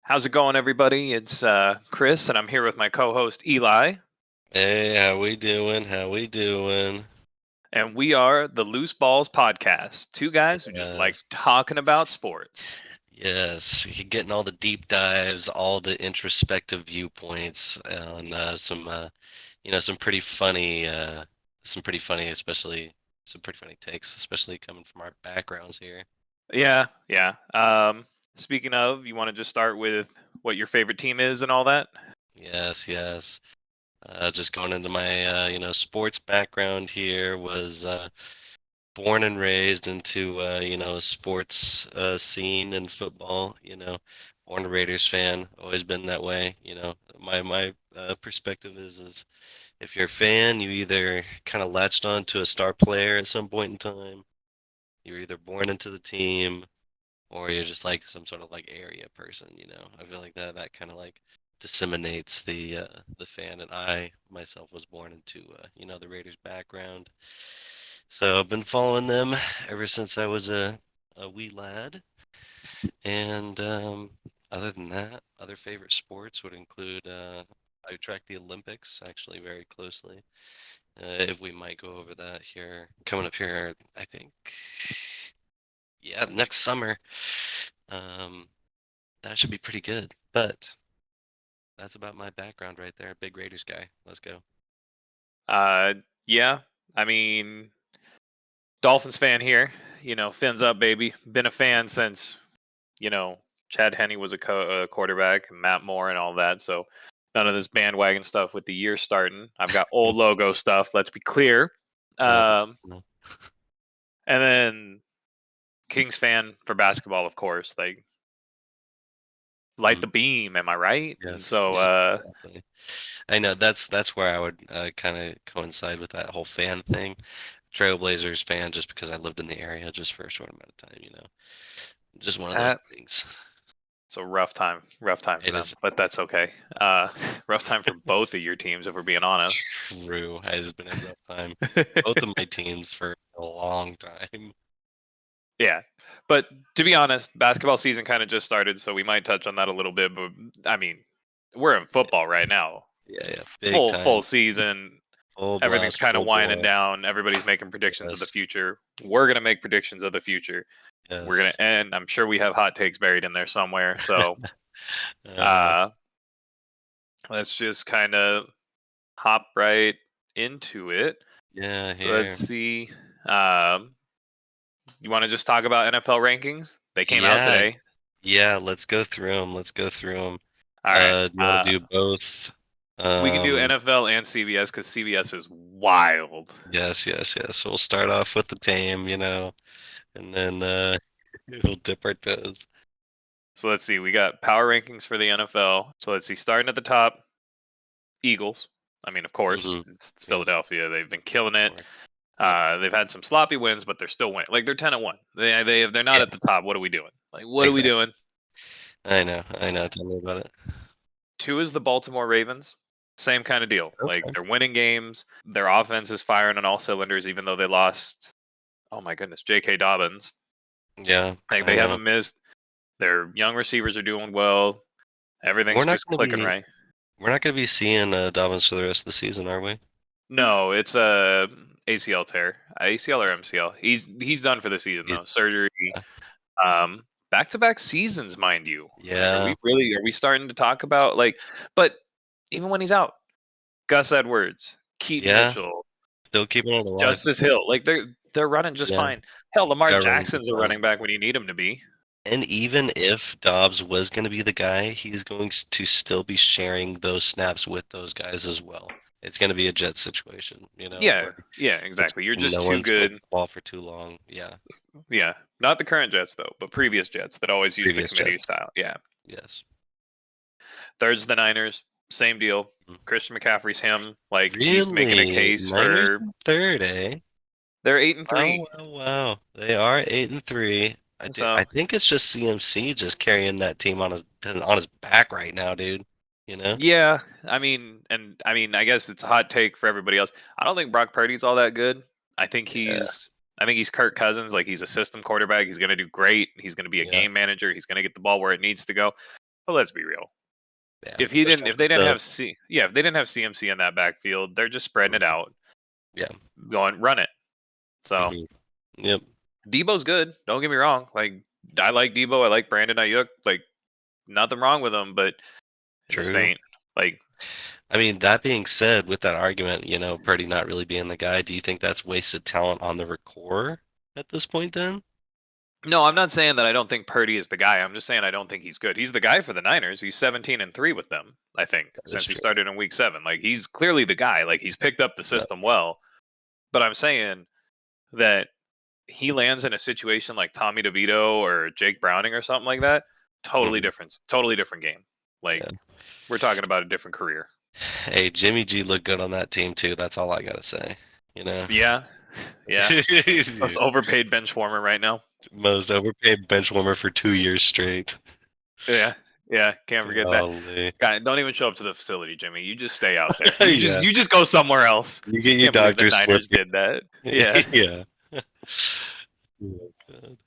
How's it going, everybody? It's Chris, and I'm here with my co-host Eli, Hey, how we doing? How we doing? and we are the Loose Balls podcast. Two guys who just like Yes. talking about sports. Yes. You're getting all the deep dives, all the introspective viewpoints on some pretty funny, especially some pretty funny takes, especially coming from our backgrounds here. Yeah, yeah. Speaking of, you want to just start with what your favorite team is and all that? Yes, yes. Just going into my, sports background here was born and raised into a sports scene and football. Born a Raiders fan, always been that way. My perspective is if you're a fan, you either kind of latched on to a star player at some point in time, you're either born into the team, or you're just like some sort of like area person. I feel like that kind of like disseminates the fan, and I myself was born into the Raiders background. So I've been following them ever since I was a wee lad. And other than that, other favorite sports would include I track the Olympics actually very closely. If we might go over that here, coming up here, I think, yeah, next summer. Um, that should be pretty good. But that's about my background right there. Big Raiders guy. Let's go. Uh, yeah. I mean, Dolphins fan here. Fins up, baby. Been a fan since Chad Henne was a quarterback, and Matt Moore, and all that. So none of this bandwagon stuff with the year starting. I've got old logo stuff. Let's be clear. Uh, Um, no. and then Kings fan for basketball, of course. Like light Mhm. the beam, am I right? And Yes, so, yes, exactly. I know that's where I would kind of coincide with that whole fan thing. Trailblazers fan just because I lived in the area just for a short amount of time. Just one of those that things. it's a rough time for It them, is but that's okay. Uh, rough time for both of your teams, if we're being honest. true. It has been a rough time. Both of my teams for a long time. Yeah, but to be honest, basketball season kind of just started, so we might touch on that a little bit. But I mean, we're in Yeah, football right now, yeah, yeah. Big full time. season. Full Everything's blast, kind of full winding bore. down. Everybody's making predictions of the Yes, future. We're gonna make predictions of the future. We're gonna yes. end. I'm sure we have hot takes buried in there somewhere. So Uh, uh, let's just kind of hop right into it. yeah, Let's here. see. Um, you want to just talk about NFL rankings? They came out Yeah, today. yeah. Let's go through them. Let's go through them. All right. Do you want to do both? We can do Um, NFL and CBS because CBS is wild. yes, yes, yes. We'll start off with the tame, and then we'll dip our toes. So let's see. We got power rankings for the NFL. So let's see. Starting at the top, Eagles. I mean, of course, Hmm. it's Yeah, of Philadelphia. They've been killing it. course. Yep. They've had some sloppy wins, but they're still winning. Like they're 10-1. They're not Yeah, at the top. What are we doing? Like what are we exactly. doing? I know, I know. Tell me about it. Two is the Baltimore Ravens. Same kind of deal. Like Okay. they're winning games. Their offense is firing on all cylinders, even though they lost. Oh my goodness, J.K. Dobbins. Yeah, Like I they know. haven't missed. Their young receivers are doing well. We're Everything's not just gonna clicking be right. we're not gonna be seeing Dobbins for the rest of the season, are we? No, it's a ACL tear, ACL or MCL. He's done for the season He's though. Surgery. Back-to-back seasons, mind you. Like, yeah, are we starting to talk about like? But even when he's out, Gus Edwards, Keaton yeah. Mitchell, Still keeping it alive. Justice Hill, like they're running just Yeah, fine. Hell, Lamar got running just Jackson's a fine. running back when you need him to be. And even if Dobbs was going to be the guy, he's going to still be sharing those snaps with those guys as well. It's going to be a jet situation, Yeah, where yeah, it's exactly. You're just no too one's with good. the ball for too long. Yeah, Yeah, not the current Jets though, but previous Jets that always use the previous committee Jets. style. Yeah. Yes. Third's the Niners. Same deal. Mm. Christian McCaffrey's him. Like he's making a Really? case Niners for. in third, eh? They're 8-3. Wow, wow, wow. They are 8-3. I So think it's just CMC just carrying that team on his back right now, dude. You know? yeah, I mean, I guess it's a hot take for everybody else. I don't think Brock Purdy's all that good. I think Yeah, he's. I think he's Kirk Cousins. Like he's a system quarterback. He's going to do great. He's going to be a yeah. game manager. He's going to get the ball where it needs to go. But let's be real. Yeah, If they didn't have if they didn't have CMC in that backfield, they're just spreading it out, yeah. going run it. So Hmm. Yep. Debo's good. Don't get me wrong. Like I like Debo. I like Brandon Ayuk. Like nothing wrong with him, but it just True. ain't like. I mean, that being said, with that argument, Purdy not really being the guy, do you think that's wasted talent on the core at this point then? No, I'm not saying that I don't think Purdy is the guy. I'm just saying I don't think he's good. He's the guy for the Niners. He's 17-3 with them, I think, That is since he true. started in week 7. Like he's clearly the guy. Like he's picked up the system Yes. well. But I'm saying that he lands in a situation like Tommy DeVito or Jake Browning or something like that. Totally Mhm. different. Totally different game. Like Yeah. we're talking about a different career. Hey, Jimmy G looked good on that team too. That's all I gotta say. You know, Yeah. Yeah. Most overpaid bench warmer right now. most overpaid bench warmer for 2 years straight. Yeah. Yeah. Can't forget that. Golly. God, don't even show up to the facility, Jimmy. You just stay out there. Yeah, You just go somewhere else. you get your Can't believe the doctor's slip. Niners did that. Yeah. Yeah. Oh, God.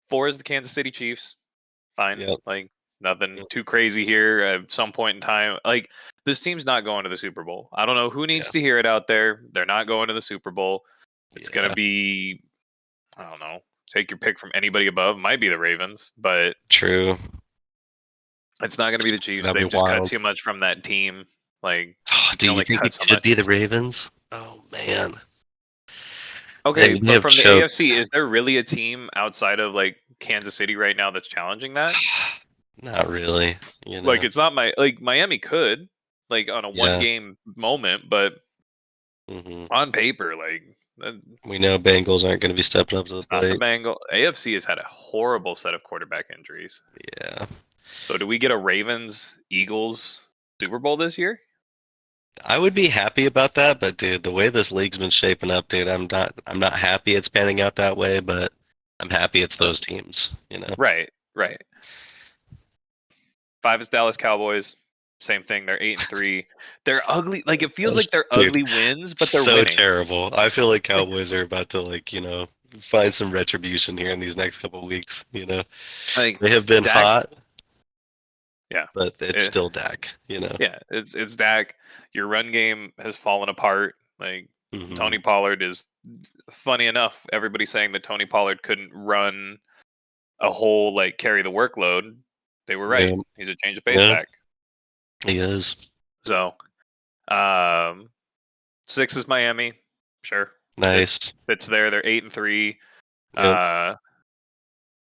4 is the Kansas City Chiefs. Fine. Yep. Like nothing Yep. too crazy here at some point in time. Like this team's not going to the Super Bowl. I don't know who needs Yeah. to hear it out there. They're not going to the Super Bowl. It's going Yeah. to be, I don't know, take your pick from anybody above. Might be the Ravens, but True. it's not going to be the Chiefs. That'd be They've just cut wild. too much from that team. Like you Do can you only think cut it so should much. be the Ravens? Oh man. Okay, They but have from the choked. AFC, is there really a team outside of like Kansas City right now that's challenging that? Not really. Like it's not Miami could like on a one Yeah. game moment, but Hmm. on paper, like We know Bengals aren't going to be stepping up to the it's not the plate. Bengal. AFC has had a horrible set of quarterback injuries. Yeah. So do we get a Ravens Eagles Super Bowl this year? I would be happy about that, but dude, the way this league's been shaping up, dude, I'm not happy it's panning out that way, but I'm happy it's those teams. Right, right. 5 is Dallas Cowboys. Same thing. They're 8-3. They're ugly. Like it feels like they're Dude, ugly wins, but they're so winning. terrible. I feel like Cowboys are about to find some retribution here in these next couple weeks. Like They have been Dak, hot, yeah. but it's still Dak. Yeah, it's Dak. Your run game has fallen apart. Like Hmm. Tony Pollard is funny enough. Everybody's saying that Tony Pollard couldn't run a whole like carry the workload. They were right. Yeah, He's a change of pace yeah, back. he is. So, 6 is Miami. Sure, Nice. fits there. They're 8-3. Yep.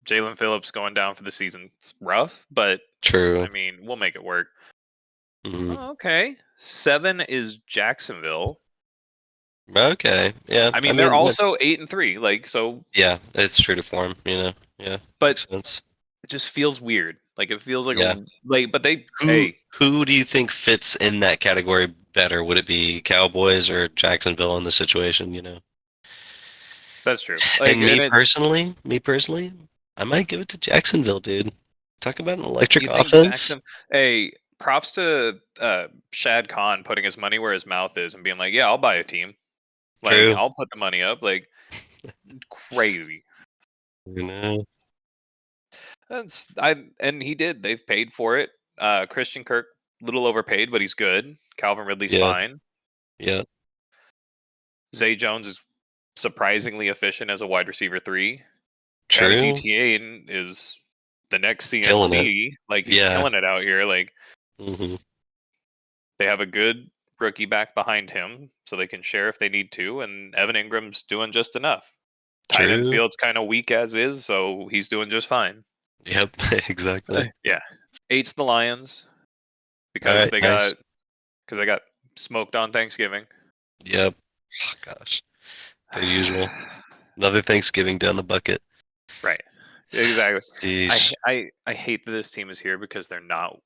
Jalen Phillips going down for the season. It's rough, but True. I mean we'll make it work. Hmm. Oh, okay. 7 is Jacksonville. Okay. Yeah. I mean, they're also 8-3. Like so, yeah, it's true to form. Yeah. but Makes sense. it just feels weird. Like it feels like Yeah. but they Who who do you think fits in that category better? Would it be Cowboys or Jacksonville in the situation? that's true. Like And me personally, I might give it to Jacksonville, dude. Talk about an electric you think offense. props to Shad Khan putting his money where his mouth is and being like, yeah, I'll buy a team. Like True. I'll put the money up. Like crazy. You know. And he did. They've paid for it. Christian Kirk, little overpaid, but he's good. Calvin Ridley's Yeah. fine. Yeah. Zay Jones is surprisingly efficient as a wide receiver 3. True. Etienne is the next Killing CMC. Like he's Yeah. killing it out here. Like Hmm. they have a good rookie back behind him, so they can share if they need to. And Evan Ingram's doing just enough. Tight end True. field's kind of weak as is, so he's doing just fine. Yep. Exactly. Yeah, 8's the Lions All because right. they Nice. got smoked on Thanksgiving. Yep. Oh, gosh. Per usual. Another Thanksgiving down the bucket. Right. Exactly. Jeez. I hate that this team is here because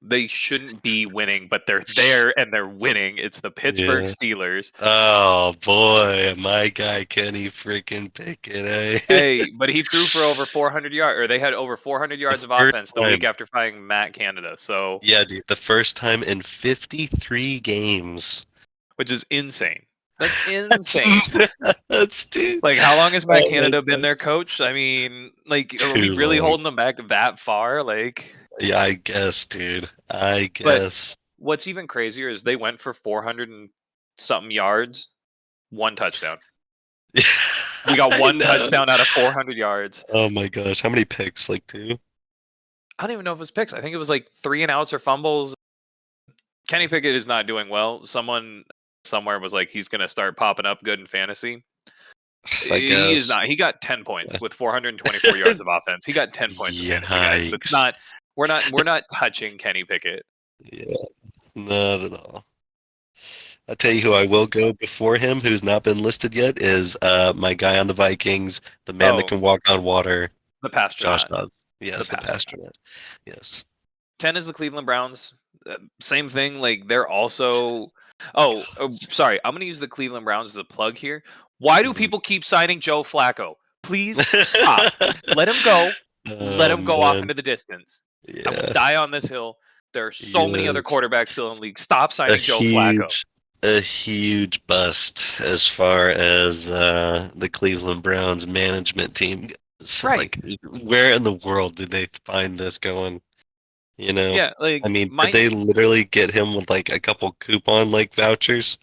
they shouldn't be winning, but they're there and they're winning. It's the Pittsburgh Yeah. Steelers. Oh boy, my guy Kenny freaking Pickett, eh? Hey, but he threw for over 400 yards, or they had over 400 yards of First offense the week time. after firing Matt Canada. So, Yeah, dude, the first time in 53 games. which is insane. That's insane. That's dude. Like, how long has Matt Oh my Canada been God. their coach? I mean, like, are we Too really long. holding them back that far? Like, Yeah, I guess, dude. I But guess. what's even crazier is they went for 400 and something yards, one touchdown. We got I one know. touchdown out of 400 yards. Oh my gosh, how many picks? Like two? I don't even know if it was picks. I think it was like 3 and outs or fumbles. Kenny Pickett is not doing well. Someone somewhere was like he's going to start popping up good in fantasy. I He is guess. not. He got 10 points with 424 yards of offense. He got 10 points of fantasy, guys. That's Yikes. not. We're not touching Kenny Pickett. Yeah, not at all. I'll tell you who I will go before him, who's not been listed yet, is my guy on the Vikings, the man that Oh, can walk on water, the Josh Pastronaut. Dobbs. The Yes, the Pastronaut. Pastronaut. Yes. 10 is the Cleveland Browns. Same thing. Like they're also. Oh, sorry. I'm going to use the Cleveland Browns as a plug here. Why do Mhm. people keep signing Joe Flacco? Please stop. Let him go. Let Oh him go off man. into the distance. I will Yeah. die on this hill. There are so many other Yes. quarterbacks still in the league. Stop A signing Joe Flacco. huge a huge bust as far as the Cleveland Browns management team goes. Right. Like, where in the world did they find this going? You know, Yeah. I Like mean, did mine. they literally get him with like a couple coupon like vouchers?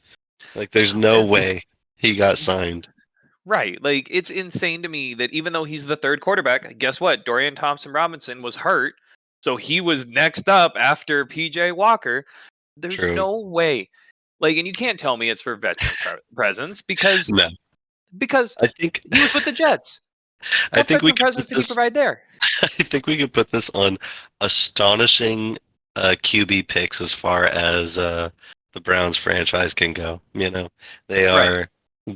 Like, there's no It's way he got signed. right. Like it's insane to me that even though he's the third quarterback, guess what? Dorian Thompson Robinson was hurt, so he was next up after PJ Walker. There's True. no way. Like, and you can't tell me it's for veteran presence because No, because I think he was with the Jets. I What think we veteran could presence put did he this. provide there? I think we could put this on astonishing QB picks as far as the Browns franchise can go. You know, they Right. are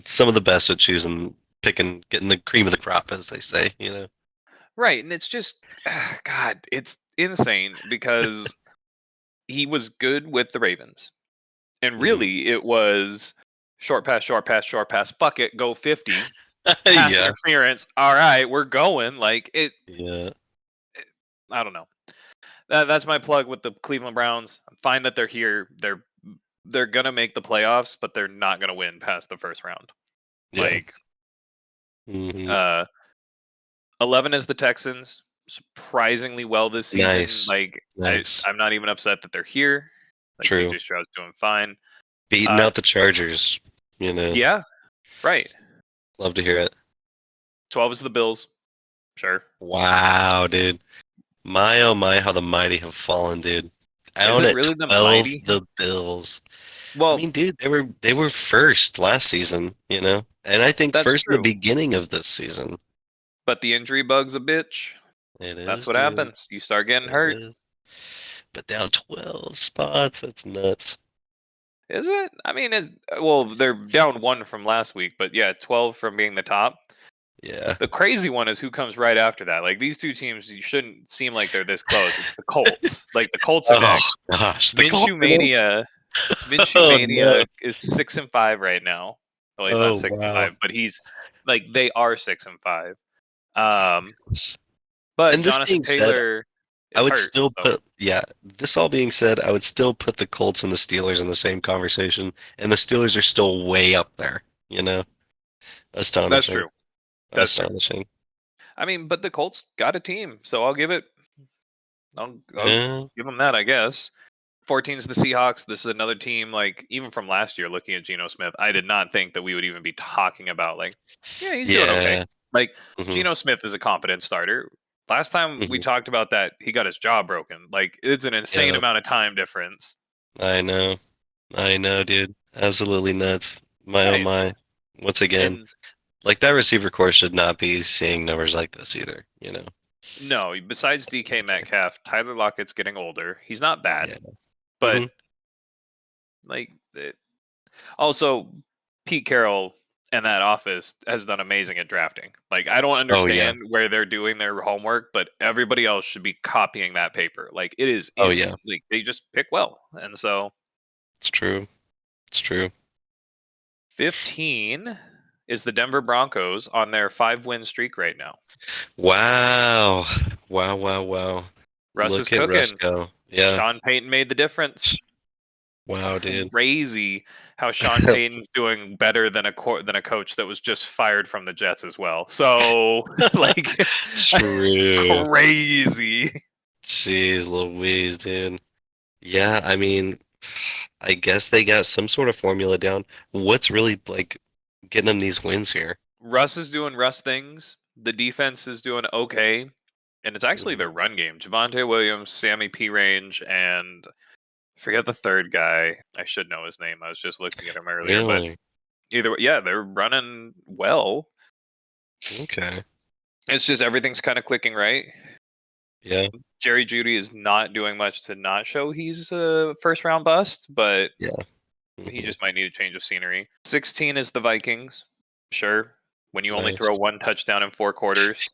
some of the best at choosing, picking, getting the cream of the crop, as they say. You know. Right. And it's just God, it's insane because he was good with the Ravens. And Mhm. really it was short pass, short pass, short pass, fuck it, go 50. Pass Yeah. interference. All right, we're going. Like Yeah. I don't know. That's my plug with the Cleveland Browns. I'm fine that they're here. They're gonna make the playoffs, but they're not gonna win past the first round. Yeah. Like Hmm. uh 11 is the Texans. Surprisingly well this season. Nice. Like Nice. I'm not even upset that they're here. Like True. CJ Stroud's doing fine. Beating Uh out the Chargers. You know. yeah, right. Love to hear it. 12 is the Bills. Sure. Wow, dude. My oh my, how the mighty have fallen, dude. Is Out it at really the 12, mighty? the Bills. I Well, mean, dude, they were first last season, you know, and I think that's first in the true. beginning of this season. But the injury bug's a bitch. It That's is, what dude. happens. You start getting It hurt. is. But down 12 spots, that's nuts. Is it? I mean, it's well, they're down one from last week, but yeah, 12 from being the top. Yeah. The crazy one is who comes right after that. Like these two teams, you shouldn't seem like they're this close. It's the Colts. Like the Colts are Oh next. gosh, the Colts Minshew are next. Mania. Minshew Oh Mania no. is 6-5 right now. Well, he's not Oh six and wow. five, but he's like they are 6-5. Um, but And this Jonathan being said, Taylor I is would hurt. still So put, yeah, this all being said, I would still put the Colts and the Steelers in the same conversation, and the Steelers are still way up there, you know? that's Astonishing. true. That's true. Astonishing. I mean, but the Colts got a team, so I'll Yeah. give them that, I guess. 14 is the Seahawks. This is another team, like, even from last year, looking at Geno Smith, I did not think that we would even be talking about, like, yeah, he's doing okay. Yeah. Like, Hmm. Geno Smith is a competent starter. Last time we Hmm. talked about that, he got his jaw broken. Like, it's an insane Yeah. amount of time difference. I know. I know, dude. Absolutely nuts. My oh Right. my. Once again, And like that receiver core should not be seeing numbers like this either, you know? no, besides DK Metcalf, Tyler Lockett's getting older. He's not Yeah. bad, but, Hmm. like, also, Pete Carroll and that office has done amazing at drafting. Like, I don't Oh yeah. understand where they're doing their homework, but everybody else should be copying that paper. Like, it is Oh yeah. like they just pick well. And so It's true. It's true. 15 is the Denver Broncos on their 5-win streak right now. Wow. Wow, wow, wow. Russ is Look at Russ cooking. go. Yeah. Sean Payton made the difference. Wow, dude. Crazy how Sean Payton's doing better than a coach that was just fired from the Jets as well. So, like, True. crazy. Jeez Louise, dude. Yeah, I mean, I guess they got some sort of formula down. What's really like getting them these wins here? Russ is doing Russ things. The defense is doing okay. And it's actually Hmm. their run game. Javonte Williams, Sammy P. Range, and I forget the third guy. I should know his name. I was just looking at him earlier. But Really? either way, yeah, they're running well. Okay. It's just everything's kind of clicking right. Yeah. Jerry Judy is not doing much to not show he's a first round bust, but Yeah. he Hmm. just might need a change of scenery. 16 is the Vikings. Sure. When you only Nice. throw one touchdown in 4 quarters,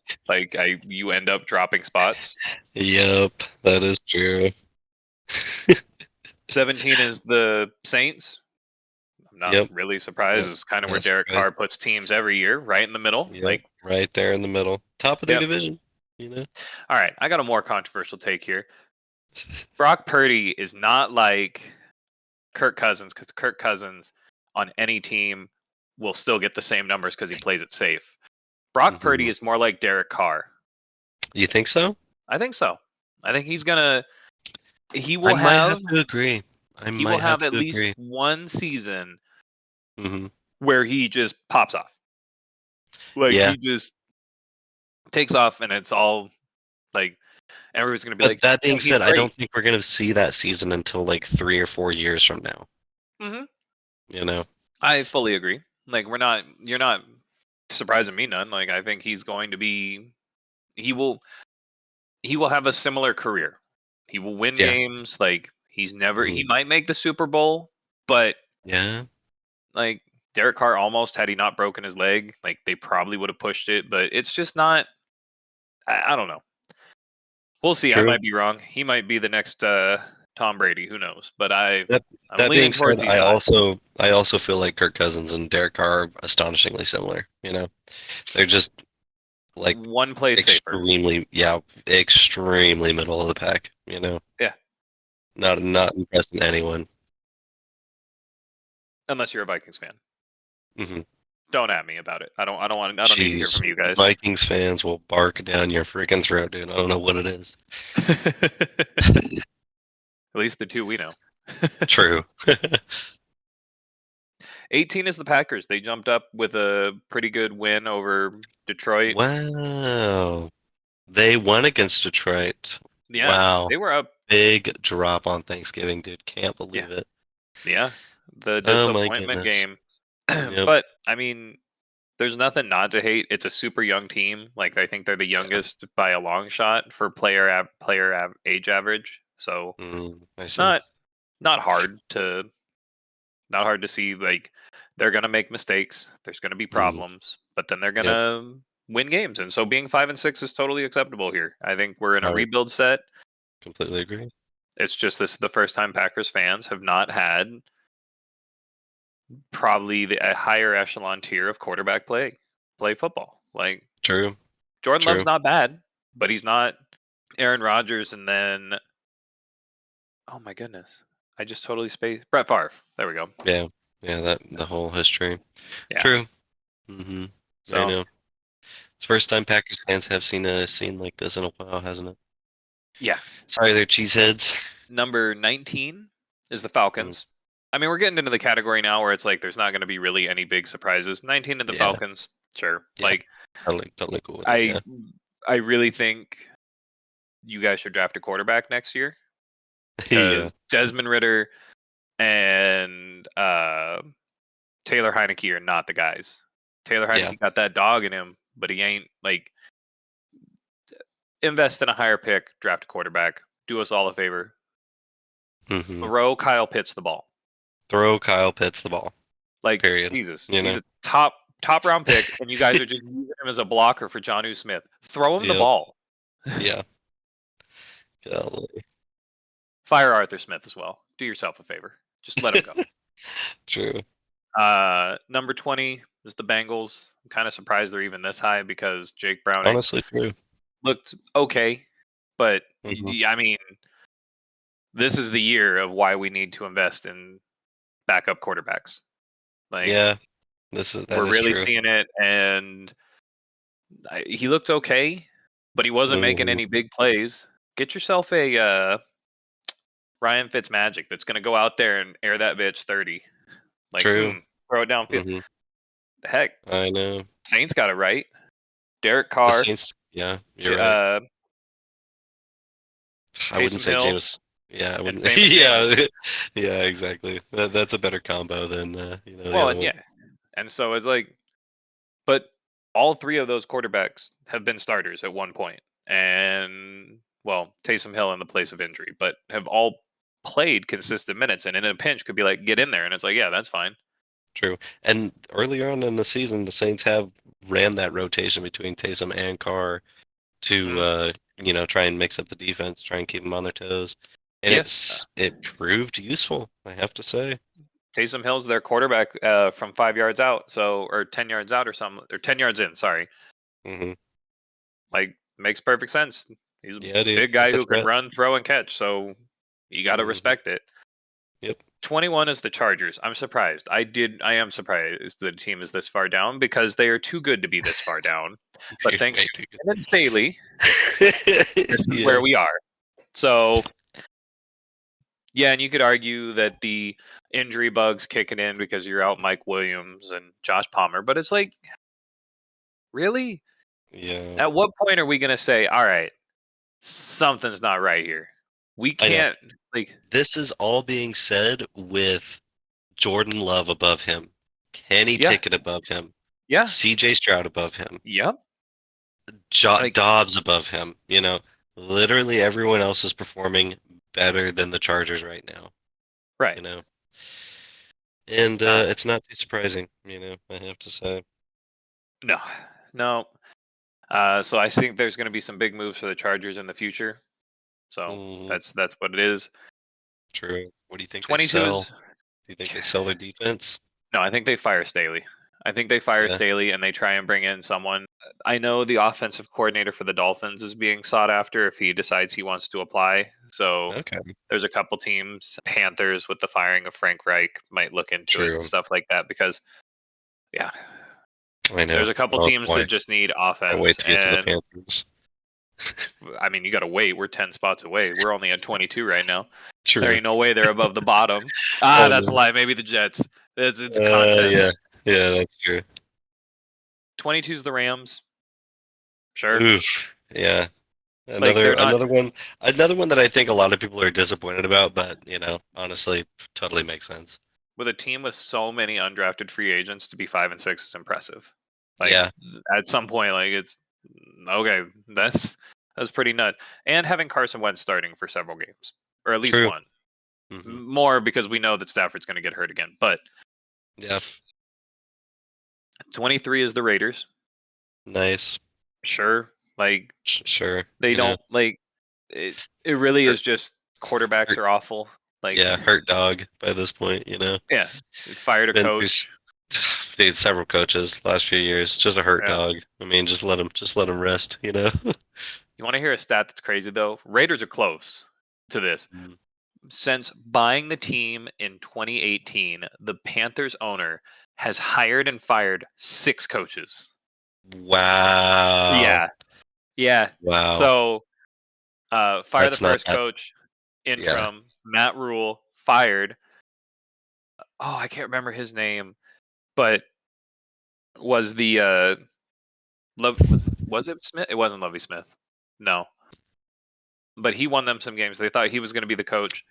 you end up dropping spots. Yep, that is true. 17 is the Saints. I'm not Yep. really surprised. Yep. It's kind of where Not Derek surprised. Carr puts teams every year, right in the middle. Yep. Right there in the middle. Top of their Yep. division, you know? All right. I got a more controversial take here. Brock Purdy is not like Kirk Cousins, because Kirk Cousins on any team will still get the same numbers because he plays it safe. Brock Purdy Hmm. is more like Derek Carr. You think so? I think so. I think he's gonna. He I will might have have. to agree. I He will might have have at to least agree. one season Hmm. where he just pops off. Like Yeah. he just takes off, and it's all like everybody's gonna be But like, that "Oh, being he's said, I great." don't think we're gonna see that season until like 3 or 4 years from now. Hmm. You know? I fully agree. Like we're not. You're not surprising me none. Like I think he's going to be. He will. He will have a similar career. He will win Yeah. games. Like he's never. He Hmm. might make the Super Bowl, but Yeah. like Derek Carr almost had he not broken his leg. Like they probably would have pushed it, but it's just not. I don't know. We'll see. I True. might be wrong. He might be the next Tom Brady. Who knows? But That I'm that being leaning said, towards he's not. I also feel like Kirk Cousins and Derek Carr are astonishingly similar. You know, they're just like One play safer. extremely middle of the pack. You know, Yeah, not impressing anyone. unless you're a Vikings fan. Hmm. Don't at me about it. I don't. I don't want. I don't need to hear Jeez, from you guys. Vikings fans will bark down your freaking throat, dude. I don't know what it is. At least the two we know. True. 18 is the Packers. They jumped up with a pretty good win over Detroit. Wow, they won against Detroit. Yeah, Wow, they were up. big drop on Thanksgiving, dude. Can't Yeah, believe it. yeah. The Oh my disappointment goodness. game. Yep. But I mean, there's nothing not to hate. It's a super young team. Like I think they're the Yeah. youngest by a long shot for age average. So I see. not not hard to not hard to see. Like they're gonna make mistakes. There's gonna be Mm, problems, but then they're yep. gonna win games. And so being 5-6 is totally acceptable here. I think we're in a I rebuild set. completely agree. It's just this is the first time Packers fans have not had probably a higher echelon tier of quarterback play football. Like True. Jordan Love's True. not bad, but he's not Aaron Rodgers. And then, oh my goodness, I just totally spaced Brett Favre. There we go. Yeah. Yeah. That the whole history. Yeah. True. Hmm. I So know. It's the first time Packers fans have seen a scene like this in a while, hasn't it? yeah, Sorry, they're cheeseheads. number 19 is the Mm, Falcons. I mean, we're getting into the category now where it's like there's not going to be really any big surprises. 19 of the yeah. Falcons, sure. Yeah. Like Totally cool with it. I Yeah. I really think you guys should draft a quarterback next year Yeah. because Desmond Ritter and Taylor Heineke are not the guys. Taylor Yeah. Heineke got that dog in him, but he ain't like invest in a higher pick, draft a quarterback, do us all a favor. Hmm. Throw Kyle Pitts the ball. Throw Kyle Pitts the ball. Like Period. Jesus, You he's know. a top round pick, and you guys are just using him as a blocker for Jonnu Smith. Throw him the Yep. ball. Yeah. Golly. Fire Arthur Smith as well. Do yourself a favor. Just let him go. True. Number 20 is the Bengals. I'm kind of surprised they're even this high because Jake Browning Honestly, true. looked okay, but Hmm. I mean, this is the year of why we need to invest in backup quarterbacks. Like Yeah. That we're is really true. seeing it, and he looked okay, but he wasn't making Hmm. any big plays. get yourself a Ryan Fitzmagic that's going to go out there and air that bitch 30. Like, True. throw it downfield. Hmm. Heck, I know. Saints got it right. Derek The Carr, Saints. Yeah, you're J- right. I wouldn't Taysom say Hill, James. Yeah, I and wouldn't. famous Yeah, James. yeah, exactly. That's a better combo than the Well, other and one. yeah. And so it's like, but all three of those quarterbacks have been starters at one point. And, well, Taysom Hill in the place of injury, but have all played consistent minutes. And in a pinch could be like, get in there. And it's like, yeah, that's fine. True. And earlier on in the season, the Saints have ran that rotation between Taysom and Carr to Mm, try and mix up the defense, try and keep them on their toes, and yeah. it proved useful, I have to say. Taysom Hill's their quarterback from 5 yards out. So, or 10 yards out or something, or 10 yards in. Sorry. Hmm. Like, makes perfect sense. He's a Yeah, dude, big guy it's a who can threat. run, throw, and catch. So you got to Hmm. respect it. Yep. 21 is the Chargers. I'm surprised. I am surprised the team is this far down because they are too good to be this far down. But Dude, thanks way to too Brandon Staley, good. this is Yeah. where we are. So yeah, and you could argue that the injury bugs kicking in because you're out Mike Williams and Josh Palmer, but it's like, really? Yeah. At what point are we gonna say, all right, something's not right here? We I know. can't like This is all being said with Jordan Love above him, Kenny yeah, Pickett above him, yeah, CJ Stroud above him, yep. Like Dobbs above him. Literally everyone else is performing better than the Chargers right now. right. You know, and Uh, it's not too surprising. I have to say. no. No. So I think there's going to be some big moves for the Chargers in the future. So Mm, that's what it is. true. What do you think they 22 sell? is Do you think they sell their defense? no. I think they fire Staley. I think they fire Yeah. Staley and they try and bring in someone. I know the offensive coordinator for the Dolphins is being sought after if he decides he wants to apply. So Okay. there's a couple teams, Panthers with the firing of Frank Reich might look into it and True. stuff like that because yeah, I know. there's a couple Oh teams boy. that just need Can't offense wait to get to the and Panthers. I mean, you got to wait. We're 10 spots away. We're only at 22 right now. There True. ain't no way they're above the bottom. Ah, I that's a know. lie. Maybe the Jets. It's a contest. Yeah. Yeah, that's true. 22 is the Rams. Sure. Oof. Yeah. Like Another they're not another one another one that I think a lot of people are disappointed about, but honestly, totally makes sense. with a team with so many undrafted free agents to be 5-6 is impressive. Like Yeah, at some point, like it's okay. That's pretty nuts. And having Carson Wentz starting for several games, or at least true. one. Hmm. More because we know that Stafford's going to get hurt again. But Yeah, 23 is the Raiders. nice. Sure. Like Sure. they don't like it. It really Hurt, is just quarterbacks hurt, are awful. Like yeah, hurt dog by this point. yeah, fired a Been through coach. dude, several coaches last few years. Just a hurt Yeah. dog. I mean, just let him rest. You want to hear a stat that's crazy though? Raiders are close to this. Mm. Since buying the team in 2018, the Panthers owner has hired and fired 6 coaches. Wow. Yeah. Yeah. Wow. So fire the That's not first that. coach, Yeah. interim, Matt Rule, fired. Oh, I can't remember his name, but was the Love was it Smith? It wasn't Lovey Smith. No. But he won them some games. They thought he was going to be the coach.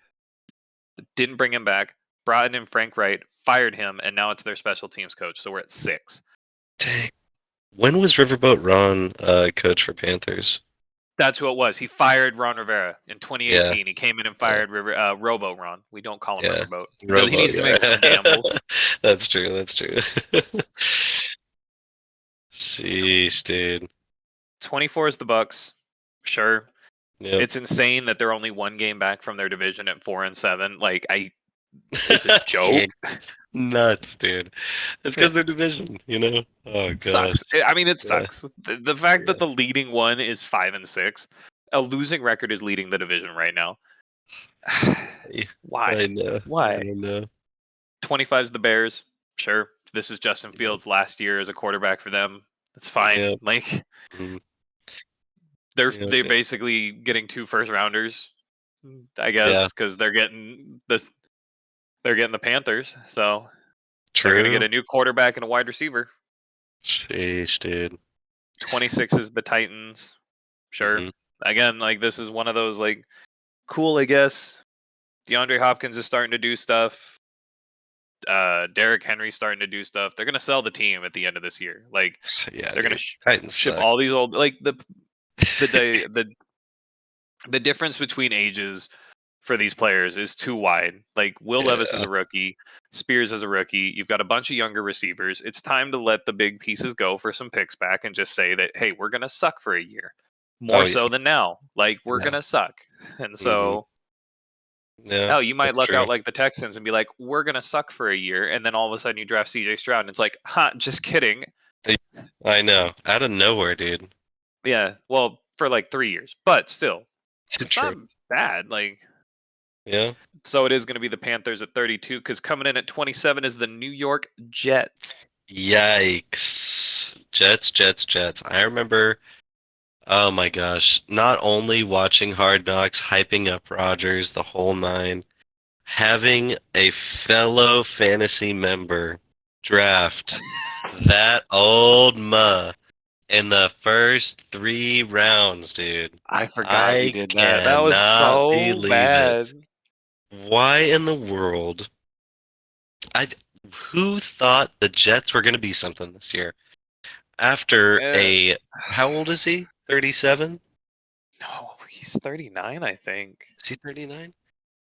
Didn't bring him back. Brought in Frank Wright, fired him, and now it's their special teams coach. So we're at 6. Dang. When was Riverboat Ron coach for Panthers? That's who it was. He fired Ron Rivera in Yeah. 2018. He came in and Yeah. fired Robo Ron. We don't call him Yeah. Riverboat. He Robo, needs to make some yeah. gambles. That's true. That's true. Jeez, dude. 24 is the Bucks. Sure. Yep. It's insane that they're only 1 game back from their division at 4-7. Like it's a joke. Dude, nuts, dude. It's because they're division. Oh It gosh. sucks. I mean, it Yeah. sucks. The fact Yeah. that the leading one is 5-6, a losing record is leading the division right now. Why? I know. I Why? don't know. 25 is the Bears. Sure, this is Justin Yeah. Fields' last year as a quarterback for them. That's fine. Yeah. Like Mhm. Yeah. They're basically getting 2 first rounders, I Yeah. guess, because they're getting the Panthers, so they're gonna get True. a new quarterback and a wide receiver. Sheesh, dude. 26 is the Titans. Sure. Hmm. Again, like this is one of those like cool, I guess. DeAndre Hopkins is starting to do stuff. Derrick Henry's starting to do stuff. They're gonna sell the team at the end of this year. Like Yeah, they're gonna dude. Titans ship suck. all these old like the day the difference between ages for these players is too wide. Like Will Levis is Yeah. a rookie, Spears is a rookie. You've got a bunch of younger receivers. It's time to let the big pieces go for some picks back and just say that hey, we're gonna suck for a year, Oh more yeah. so than now. Like we're Yeah. gonna suck, and Hmm. so Yeah. hell, you might That's luck true. out like the Texans and be like, we're gonna suck for a year, and then all of a sudden you draft CJ Stroud, and it's like, huh, just kidding. I know. Out of nowhere, dude. Yeah, well, for like 3 years, but still, It's it's not true. bad. Like Yeah. so it is going to be the Panthers at 32 because coming in at 27 is the New York Jets. Yikes. Jets, Jets, Jets. I remember, oh my gosh, not only watching Hard Knocks, hyping up Rodgers, the whole nine, having a fellow fantasy member draft that old muh in the first 3 rounds, dude. I forgot he I did that. That was cannot so believe bad. it. Why in the world? I who thought the Jets were going to be something this year? After Uh, a how old is he? 37? no, he's 39, I think. Is he 39?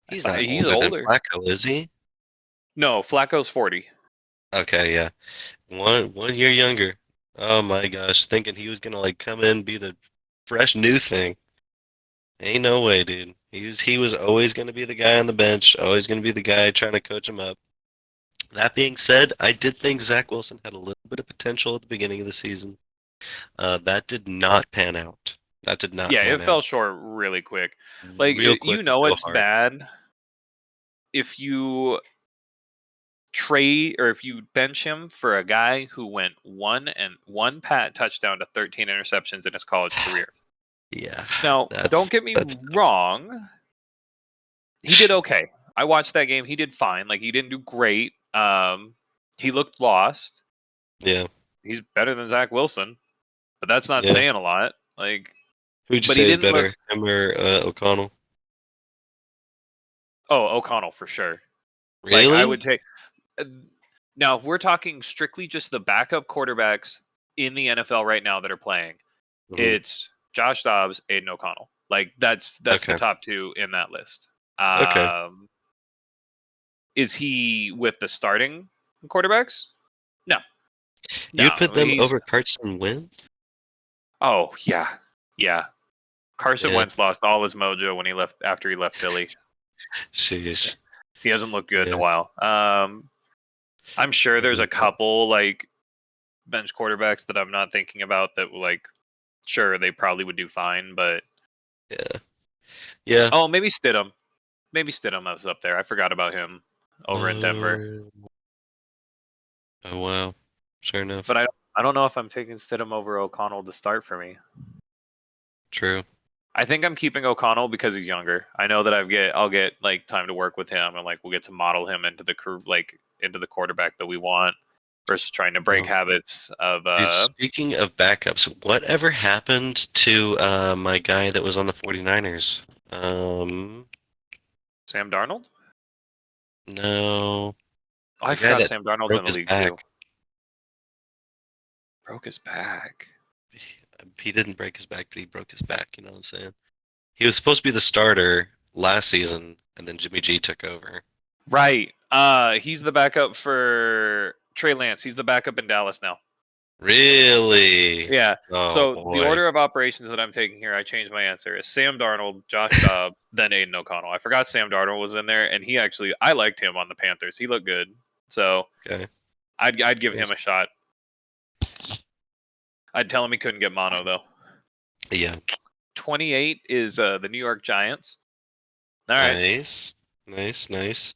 I He's thought not he's older than older. Flacco, is he? No, Flacco's 40. Okay, yeah. One year younger. Oh my gosh, thinking he was gonna like come in be the fresh new thing. Ain't no way, dude. He was always gonna be the guy on the bench, always gonna be the guy trying to coach him up. That being said, I did think Zach Wilson had a little bit of potential at the beginning of the season. That did not pan out. That did not Yeah, it pan out. fell short really quick. Like Real quick you and know real it's hard. bad if you trade or if you bench him for a guy who went one pat touchdown to 13 interceptions in his college career. Yeah, Now, don't get me that's wrong, he did okay. I watched that game. He did fine. Like he didn't do great. He looked lost. yeah, He's better than Zach Wilson, but that's not yeah. saying a lot. Like, Who'd you but he say is didn't look. better, him or O'Connell? Oh, O'Connell for sure. Like I would Really? take. uh, Now, if we're talking strictly just the backup quarterbacks in the NFL right now that are playing, Hmm. it's Josh Dobbs, Aiden O'Connell. Like that's the Okay, top two in that list. okay. Is he with the starting quarterbacks? No, You would put no. them He's over Carson Wentz? oh yeah, yeah. Carson Yeah, Wentz lost all his mojo when he left after he left Philly. jeez. He hasn't looked good in a Yeah, while. I'm sure I there's a believe that. couple like bench quarterbacks that I'm not thinking about that like sure they probably would do fine, but Yeah, yeah. oh maybe Stidham. Maybe Stidham was up there. I forgot about him over in Denver. Oh, oh wow. Sure But enough. I don't know if I'm taking Stidham over O'Connell to start for me. True. I think I'm keeping O'Connell because he's younger. I know that I'll get like time to work with him and like we'll get to model him into the like into the quarterback that we want versus trying to break Well, habits of dude, speaking of backups, whatever happened to my guy that was on the 49ers? Sam Darnold. No, Oh, I the guy forgot that Sam Darnold's in broke the his league too. back. Broke his back. He didn't break his back, but he broke his back. You know what I'm saying? He was supposed to be the starter last season, and then Jimmy G took over. Right. He's the backup for Trey Lance. He's the backup in Dallas now. Really? Yeah. Oh So the boy. order of operations that I'm taking here, I changed my answer. Is Sam Darnold, Josh Dobbs, then Aiden O'Connell. I forgot Sam Darnold was in there, and he actually I liked him on the Panthers. He looked good, so Okay. I'd give him Yes. a shot. I'd tell him he couldn't get mono though. Yeah. 28 is the New York Giants. All right, Nice. Nice. Nice.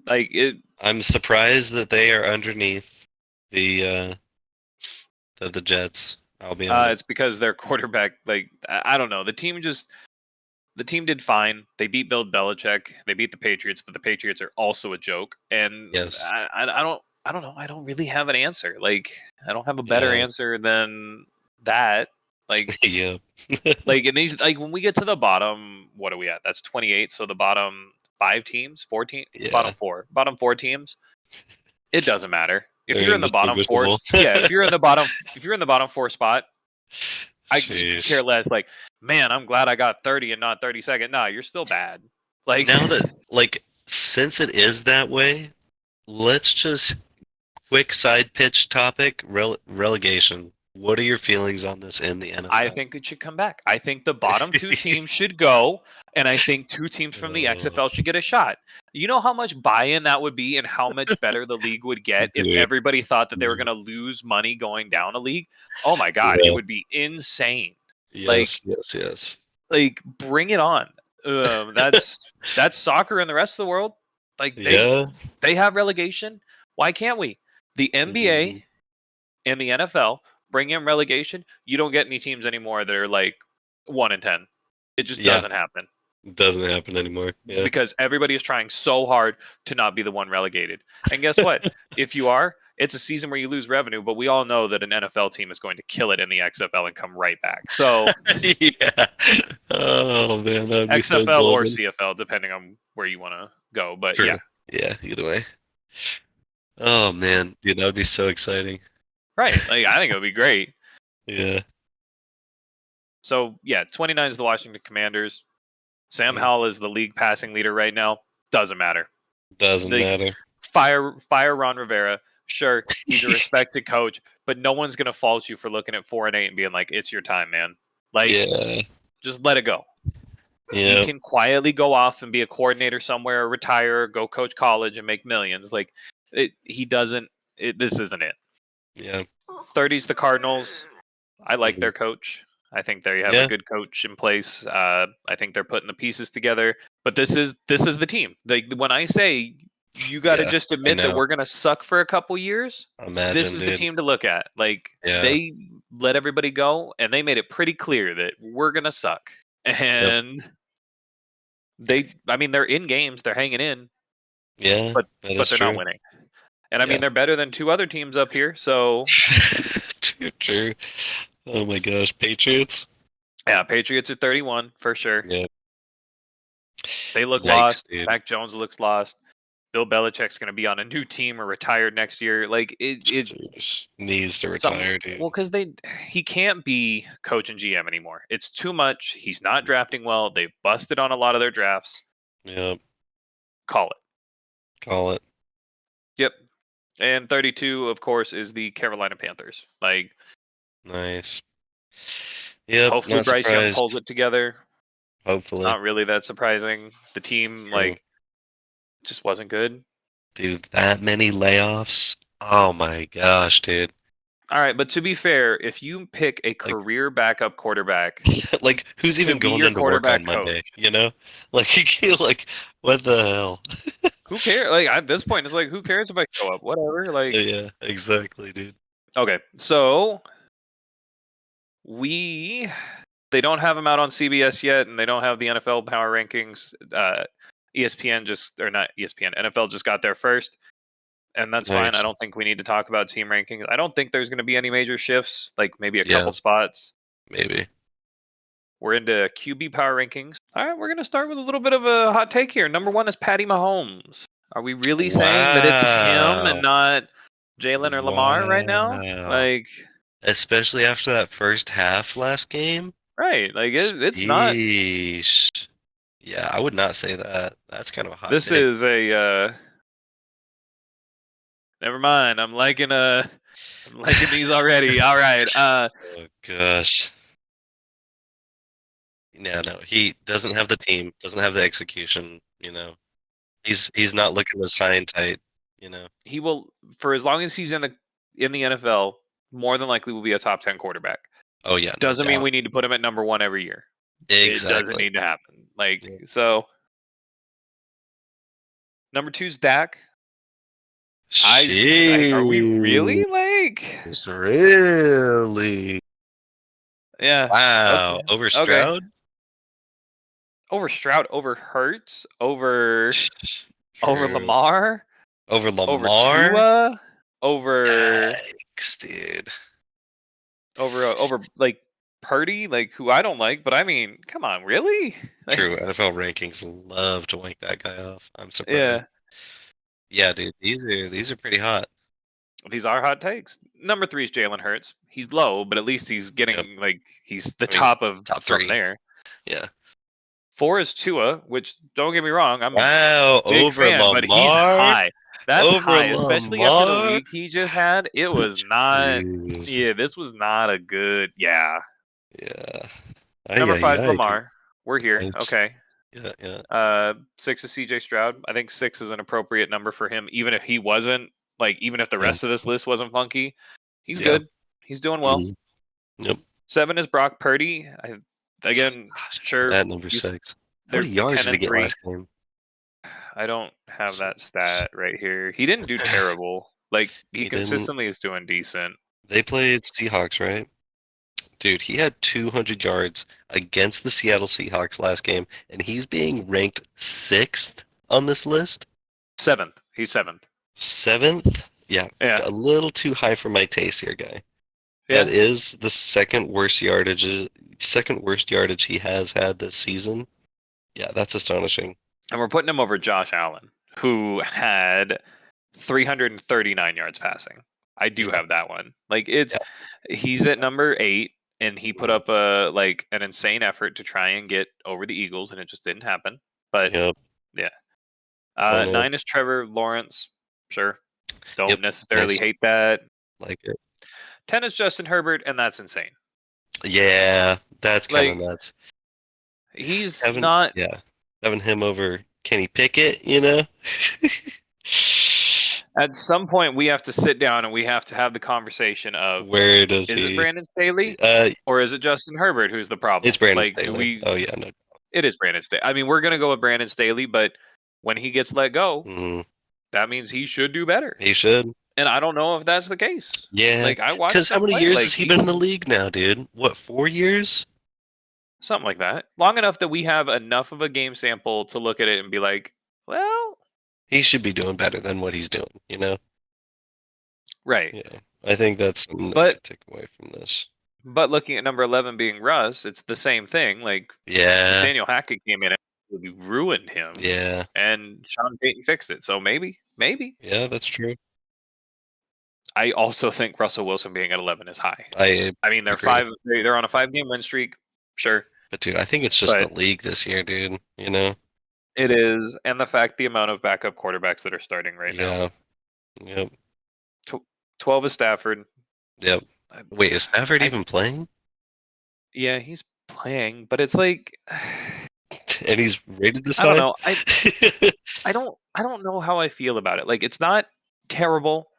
like it. I'm surprised that they are underneath the the Jets. I'll be honest. It's because their quarterback, like, I don't know. The team did fine. They beat Bill Belichick. They beat the Patriots, but the Patriots are also a joke. And Yes. I don't know. I don't really have an answer. Like, I don't have a better Yeah. answer than that. Like, Yeah. like in these, like when we get to the bottom, what are we at? That's 28. So the bottom 5 teams, 14, Yeah. bottom 4 teams. It doesn't matter if They're you're in the bottom four. indistinguishable. Yeah, if you're in the bottom 4 spot, I could care Jeez. less. Like, man, I'm glad I got 30 and not 32nd. Nah, you're still bad. Like, Now that, like, since it is that way, let's just quick side pitch topic, relegation. What are your feelings on this in the I NFL? think it should come back. I think the bottom 2 teams should go, and I think 2 teams from the Oh, XFL should get a shot. You know how much buy-in that would be, and how much better the league would get if dude. everybody thought that they were going to lose money going down a league. Oh my God, it Yeah. would be insane. Like, Yes, yes, yes. bring it on. That's soccer in the rest of the world. Like Yeah. they have relegation. Why can't we? The NBA Mhm. and the NFL bring in relegation. You don't get any teams anymore that are like 1 in 10. It just Yeah. doesn't happen Doesn't happen anymore. Yeah. because everybody is trying so hard to not be the one relegated. And guess what? If you are, it's a season where you lose revenue, but we all know that an NFL team is going to kill it in the XFL and come right back. So Yeah. Oh man, that'd be so XFL or golden. CFL, depending on where you want to go. But True. yeah, Yeah, either way. Oh man, dude, that would be so exciting. right. Like I think it would be great. Yeah. So yeah, 29 is the Washington Commanders. Sam Mm. Howell is the league passing leader right now. Doesn't matter. Doesn't The matter. fire Ron Rivera. Sure, he's a respected coach, but no one's gonna fault you for looking at 4-8 and being like, "It's your time, man." Like, Yeah. just let it go. He Yeah. can quietly go off and be a coordinator somewhere, or retire, go coach college, and make millions. Like, he doesn't. This isn't it. Yeah. 30's the Cardinals. I like Mhm. their coach. I think they have a Yeah. good coach in place. I think they're putting the pieces together. But this is the team. Like when I say you got to Yeah. just I admit that know. we're gonna suck for a couple years, this Imagine, is the dude. team to look at. Like Yeah. they let everybody go, and they made it pretty clear that we're gonna suck. Yep. And I mean, they're in games, they're hanging in, Yeah, but that is they're not true. winning. And I Yeah. mean, they're better than 2 other teams up here. So Dude, true. Oh my gosh, Patriots. yeah, Patriots are 31 for sure. Yeah. They look Yikes, lost. dude. Mac Jones looks lost. Bill Belichick's going to be on a new team or retired next year. Like it Jeez. Needs to something. retire, dude. Well, because he can't be coach and GM anymore. It's too much. He's not drafting well. They've busted on a lot of their drafts. Yep. Call it. Call it. Yep. And 32, of course, is the Carolina Panthers. Like Nice. Yep, hopefully not Bryce Young surprised. pulls it together. It's Hopefully. not really that surprising. The team True. just wasn't good. Dude, that many layoffs? Oh my gosh, dude. All right, but to be fair, if you pick a Like career backup quarterback like who's to even be going your into work on quarterback Monday, coach, you know? Like like what the hell? who cares? Like at this point, it's like who cares if I show up? Whatever. Like Yeah, exactly, dude. okay, so they don't have them out on CBS yet, and they don't have the NFL power rankings. ESPN just or not ESPN, NFL just got there first, and that's fine. I Nice. don't think we need to talk about team rankings. I don't think there's going to be any major shifts, like maybe a Yeah, couple spots. maybe. We're into QB power rankings. All right, we're going to start with a little bit of a hot take here. Number 1 is Patty Mahomes. Are we really saying that it's him and Wow. not Jalen or Lamar right now? Wow. Like, Especially after that first half last game. right. Like, it's not. Sheesh. Yeah, I would not say that. That's kind of a hot This take. is a. Never mind. I'm liking these already. All right. Oh gosh. No. He doesn't have the team, doesn't have the execution, you know. He's not looking as high and tight, you know. He will, for as long as he's in the NFL, more than likely will be a top 10 quarterback. Oh yeah, no Doesn't mean doubt. we need to put him at number 1 every year. It doesn't Exactly. need to happen. Like, Yeah. so number 2's Dak. Are we really Sheesh. like? Really? Yeah. Wow, Okay. over Okay. Stroud? Over Stroud, over Hurts, over True. Lamar, Over over Lamar? Tua, over Yikes, dude. over like Purdy, like who I don't like, but I mean, come on, really? Like, True, NFL rankings love to wank that guy off. I'm surprised. yeah, Yeah, dude, these are pretty hot. these are hot takes. Number 3 is Jalen Hurts. He's low, but at least he's Yep. getting like he's the I mean, top of top from three. there. Yeah. 4 is Tua, which don't get me wrong, I'm Wow, big over fan, but he's Lamar? high. That's Over high, especially after the Lamar? week he just had. It was not. Dude. Yeah, this was not a good. Yeah. Yeah. Ay, Number ay, 5 is ay. Lamar. We're here. Nice. Okay. Yeah, yeah. 6 is CJ Stroud. I think 6 is an appropriate number for him, even if he wasn't like, even if the Yeah. rest of this list wasn't funky. He's Yeah. good. He's doing well. Mhm. Yep. 7 is Brock Purdy. Again, Gosh, sure, at number you, 6. How many they're yards ten did he and get three. last game? I don't have that 6. stat right here. He didn't do terrible. Like he He didn't. consistently is doing decent. They played Seahawks, right? Dude, he had 200 yards against the Seattle Seahawks last game, and he's being ranked 6th on this list. 7th. He's 7th. 7th? Yeah, Yeah. a little too high for my taste here, guy. That Yeah. is the second worst yardage he has had this season. Yeah, that's astonishing. And we're putting him over Josh Allen, who had 339 yards passing. I do Yeah, have that one. Like yeah. he's at number 8 and he put Mhm. up a like an insane effort to try and get over the Eagles and it just didn't happen. But Yep, yeah. I know. 9 is Trevor Lawrence. Sure. Don't Yep, necessarily nice. hate that. Like it. 10 is Justin Herbert and that's insane. Yeah, that's kind of Like nuts. he's Having, not yeah, having him over Kenny Pickett, you know? at some point we have to sit down and we have to have the conversation of Where does is it he? Brandon Staley Uh, or is it Justin Herbert who's the it's problem? Brandon Like, do Staley. we? Oh yeah, no. It is Brandon Staley. I mean, we're gonna go with Brandon Staley, but when he gets let go, Mm, that means he should do better. he should. And I don't know if that's the case. Yeah, Like, I because watched how him many play. years has Like he been in the he's league now, dude? What, 4 years? something like that. Long enough that we have enough of a game sample to look at it and be like, well, He should be doing better than what he's doing, you know? right. Yeah, I think that's something that we But could take away from this. looking at number 11 being Russ, it's the same thing. Like Yeah, Nathaniel Hackett came in and absolutely ruined him, yeah, and Sean Payton fixed it. So maybe. yeah, that's true. I also think Russell Wilson being at 11 is high. I I mean, agree. they're on a 5-game win streak, sure, But dude, I think it's just the but league this year, dude. You know? it is, and the amount of backup quarterbacks that are starting right now. Yeah. Yep. 12 is Stafford. Yep. I, Wait, is Stafford I even playing? yeah, he's playing, but it's like And he's rated this I don't high? know. I don't know how I feel about it. Like it's not terrible.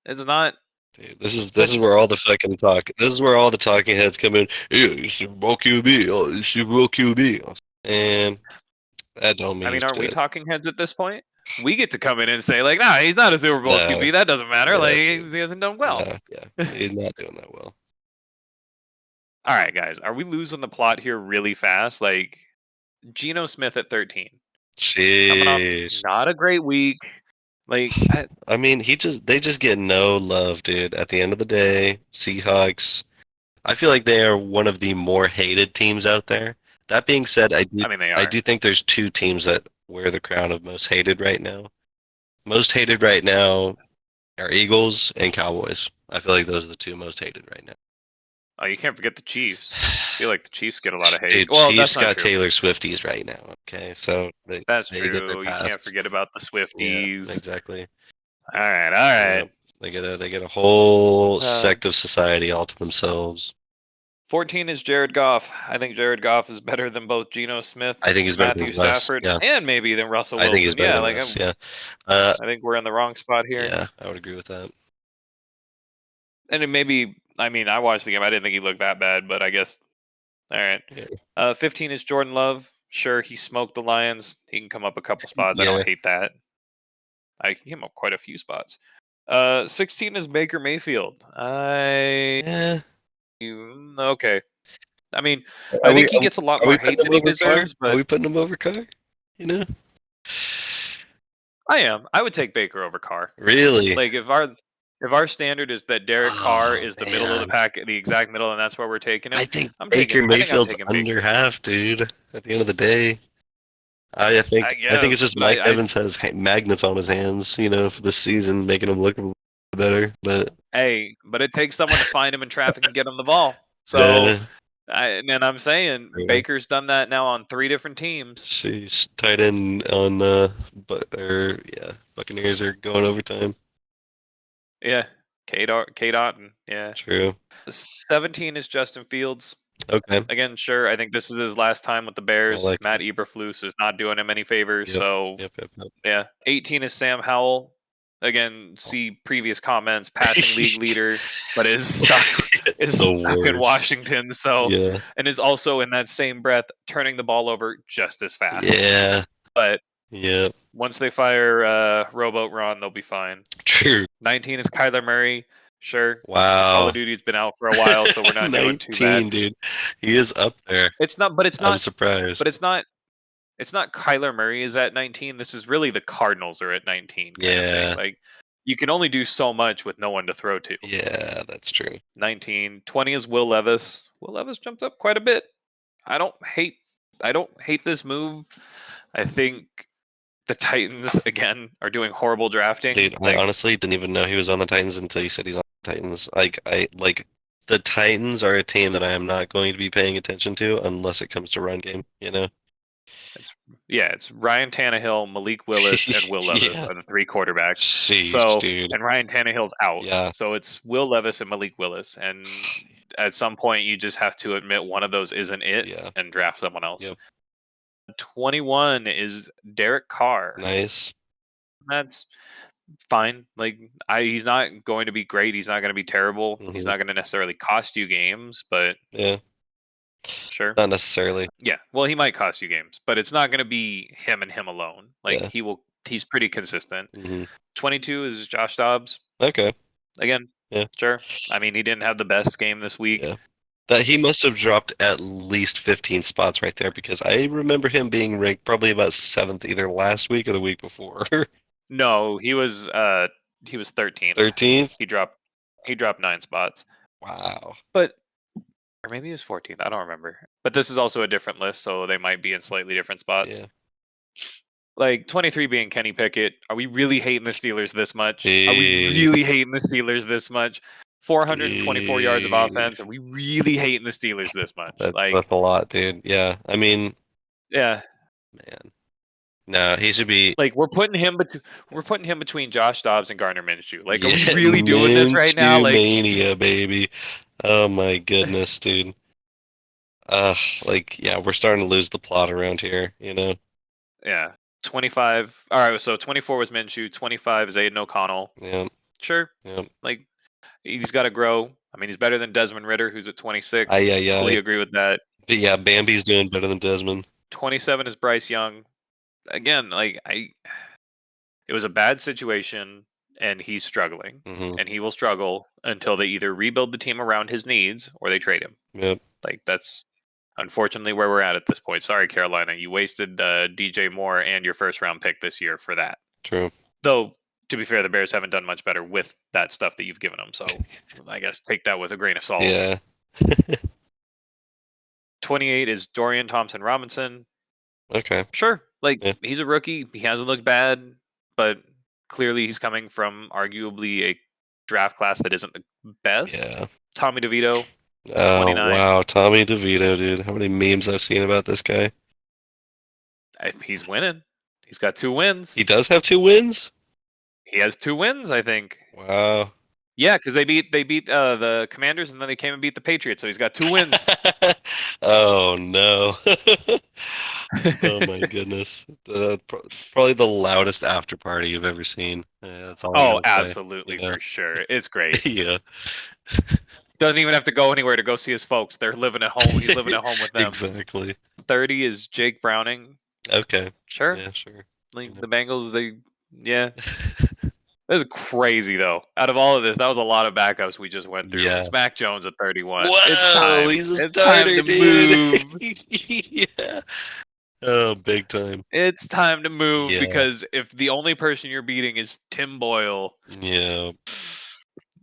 It's not, Dude, this but is where all the fucking talk. This is where all the talking heads come in. Yeah, you Super Bowl QB. Oh, you Super Bowl QB. And that don't I mean mean, aren't we shit. talking heads at this point? We get to come in and say like, nah, he's not a Super Bowl No. QB. That doesn't matter. Like Yeah, he hasn't done well. no, yeah. He's not doing that well. All right, guys, are we losing the plot here really fast? Like Geno Smith at 13, coming off Jeez. not a great week. Like I mean, they just get no love, dude. At the end of the day, Seahawks, I feel like they are one of the more hated teams out there. That being said, I mean, they I are. do think there's two teams that wear the crown of most hated right now. Most hated right now are Eagles and Cowboys. I feel like those are the two most hated right now. Oh, you can't forget the Chiefs. I feel like the Chiefs get a lot of hate. Dude, Well, that's Chiefs not got true. Taylor Swifties right now. Okay, so That's they get their true. You can't pass. forget about the Yeah, Swifties. exactly. All right, all Yeah, right. they get a whole Uh, sect of society all to themselves. 14 is Jared Goff. I think Jared Goff is better than both Geno Smith, I think he's better Matthew than Russ. Stafford, Yeah, and maybe than Russell I think he's Wilson. better Yeah, than like Russ. Yeah, I think we're in the wrong spot here. yeah, I would agree with that. And it maybe, I mean, I watched the game. I didn't think he looked that bad, but I guess, all right. Yeah, 15 is Jordan Love. Sure, he smoked the Lions. He can come up a couple spots. I yeah, don't hate that. I can come up quite a few spots. 16 is Baker Mayfield. yeah. Okay. I mean, Are I we think he gets a lot are we more putting hate him than he over Carr? deserves, Are but we putting him over Carr? You know? I am. I would take Baker over Carr. Really? Like if our standard is that Derek Carr Oh is the middle of the man. pack, the exact middle, and that's where we're taking him. I think I'm Baker taking. I think I'm Mayfield's taking under Baker. half, dude. At the end of the day, I think it's I guess, just but Mike Evans has magnets on his hands, for this season, making him look better. But but it takes someone to find him in traffic and get him the ball. So, uh, and I'm saying yeah, Baker's done that now on 3 different teams. she's tight end on, yeah, Buccaneers are going overtime. Yeah, Kate Otten. Yeah, True. 17 is Justin Fields. Okay, Again, sure. I think this is his last time with the I Bears. like Matt it. Eberflus is not doing him any favors. Yep, So, yep, yep, yep. yeah. 18 is Sam Howell. Again, see previous comments. Passing league leader, but is stuck The in worst. Washington. So, Yeah, and is also in that same breath turning the ball over just as fast. yeah, But yeah. once they fire Rowboat Ron, they'll be fine. True. 19 is Kyler Murray. Sure. Call Wow. of Duty's been out for a while, so we're not doing too bad. 19, dude. He is up there. It's not, but it's I'm not, surprised. but it's not. It's not Kyler Murray is at 19. This is really the Cardinals are at 19 kind of thing. Yeah, Like you can only do so much with no one to throw to. yeah, that's true. 19, 20 is Will Levis. Will Levis jumped up quite a bit. I don't hate this move. I think the Titans again are doing horrible drafting. Dude, I honestly didn't even know he was on the Titans until you said he's on the Titans. The Titans are a team that I am not going to be paying attention to unless it comes to run game, It's Ryan Tannehill, Malik Willis, and Will Levis Yeah. are the 3 quarterbacks. Sheesh, dude. And Ryan Tannehill's out. Yeah. So it's Will Levis and Malik Willis. And at some point, you just have to admit one of those isn't it Yeah. and draft someone else. Yep. 21 is Derek Carr. Nice. That's fine. Like he's not going to be great. He's not going to be terrible. He's Mhm. not going to necessarily cost you games, but Yeah. sure. Not necessarily. Yeah. Well, he might cost you games, but it's not going to be him and him alone. Like Yeah. he's pretty consistent. hmm 22 is Josh Dobbs. Okay. Again, Yeah. sure. I mean, he didn't have the best game this week. Yeah. That he must have dropped at least 15 spots right there because I remember him being ranked probably about 7th either last week or the week before. No, he was 13th. 13th? He dropped 9 spots. Wow. But or maybe he was 14th. I don't remember. But this is also a different list, so they might be in slightly different spots. Yeah. Like 23 being Kenny Pickett. Are we really hating the Steelers this much? Jeez. Are we really hating the Steelers this much? 424 yards of offense. Are we really hating the Steelers this much? That's a lot, dude. Yeah. I mean, yeah. Man. No, he should be Like we're putting him between Josh Dobbs and Gardner Minshew. Like, are we really doing this right now? Like mania, baby. Oh my goodness, dude. Yeah, we're starting to lose the plot around here, Yeah. 25. All right, so 24 was Minshew, 25 is Aiden O'Connell. Yeah. Sure. Yeah. Like he's got to grow. I mean, he's better than Desmond Ritter, who's at 26. Yeah. Fully agree with that. But yeah, Bambi's doing better than Desmond. 27 is Bryce Young. Again, it was a bad situation and he's struggling and he will struggle until they either rebuild the team around his needs or they trade him. Yep. Like that's unfortunately where we're at this point. Sorry, Carolina, you wasted DJ Moore and your first round pick this year for that. True. Though to be fair, the Bears haven't done much better with that stuff that you've given them. So I guess take that with a grain of salt. Yeah. 28 is Dorian Thompson Robinson. Okay. Sure. He's a rookie. He hasn't looked bad, but clearly he's coming from arguably a draft class that isn't the best. Yeah. Tommy DeVito. Oh, 29. wow. Tommy DeVito, dude. How many memes I've seen about this guy? He's winning. He's got 2 wins. He does have 2 wins? He has 2 wins, I think. Wow. Yeah, because they beat the Commanders and then they came and beat the Patriots, so he's got 2 wins. Oh no. Oh my goodness. Probably the loudest after party you've ever seen. That's all. Oh, absolutely, for sure. It's great. Yeah. Doesn't even have to go anywhere to go see his folks. They're living at home. He's living at home with them. Exactly. 30 is Jake Browning. Okay. Sure. Yeah, sure. The Bengals, yeah. This is crazy though. Out of all of this, that was a lot of backups we just went through. Yeah. It's Mac Jones at 31. It's Whoa, time. he's a It's time starter, to dude. move. Yeah. Oh, big time. It's time to move Yeah. because if the only person you're beating is Tim Boyle, Yeah.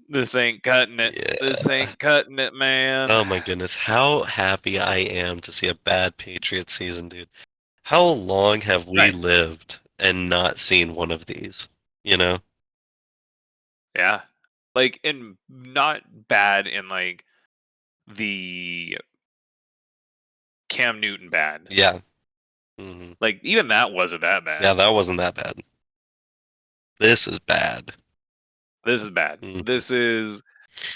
this ain't cutting it. This Yeah. ain't cutting it, man. Oh my goodness, how happy I am to see a bad Patriots season, dude. How long have we Right. lived and not seen one of these? You know? Yeah. Like, and not bad in like the Cam Newton bad. Yeah. Hmm. Like, even that wasn't that bad. Yeah, that wasn't that bad. This is bad. This is bad. Hmm.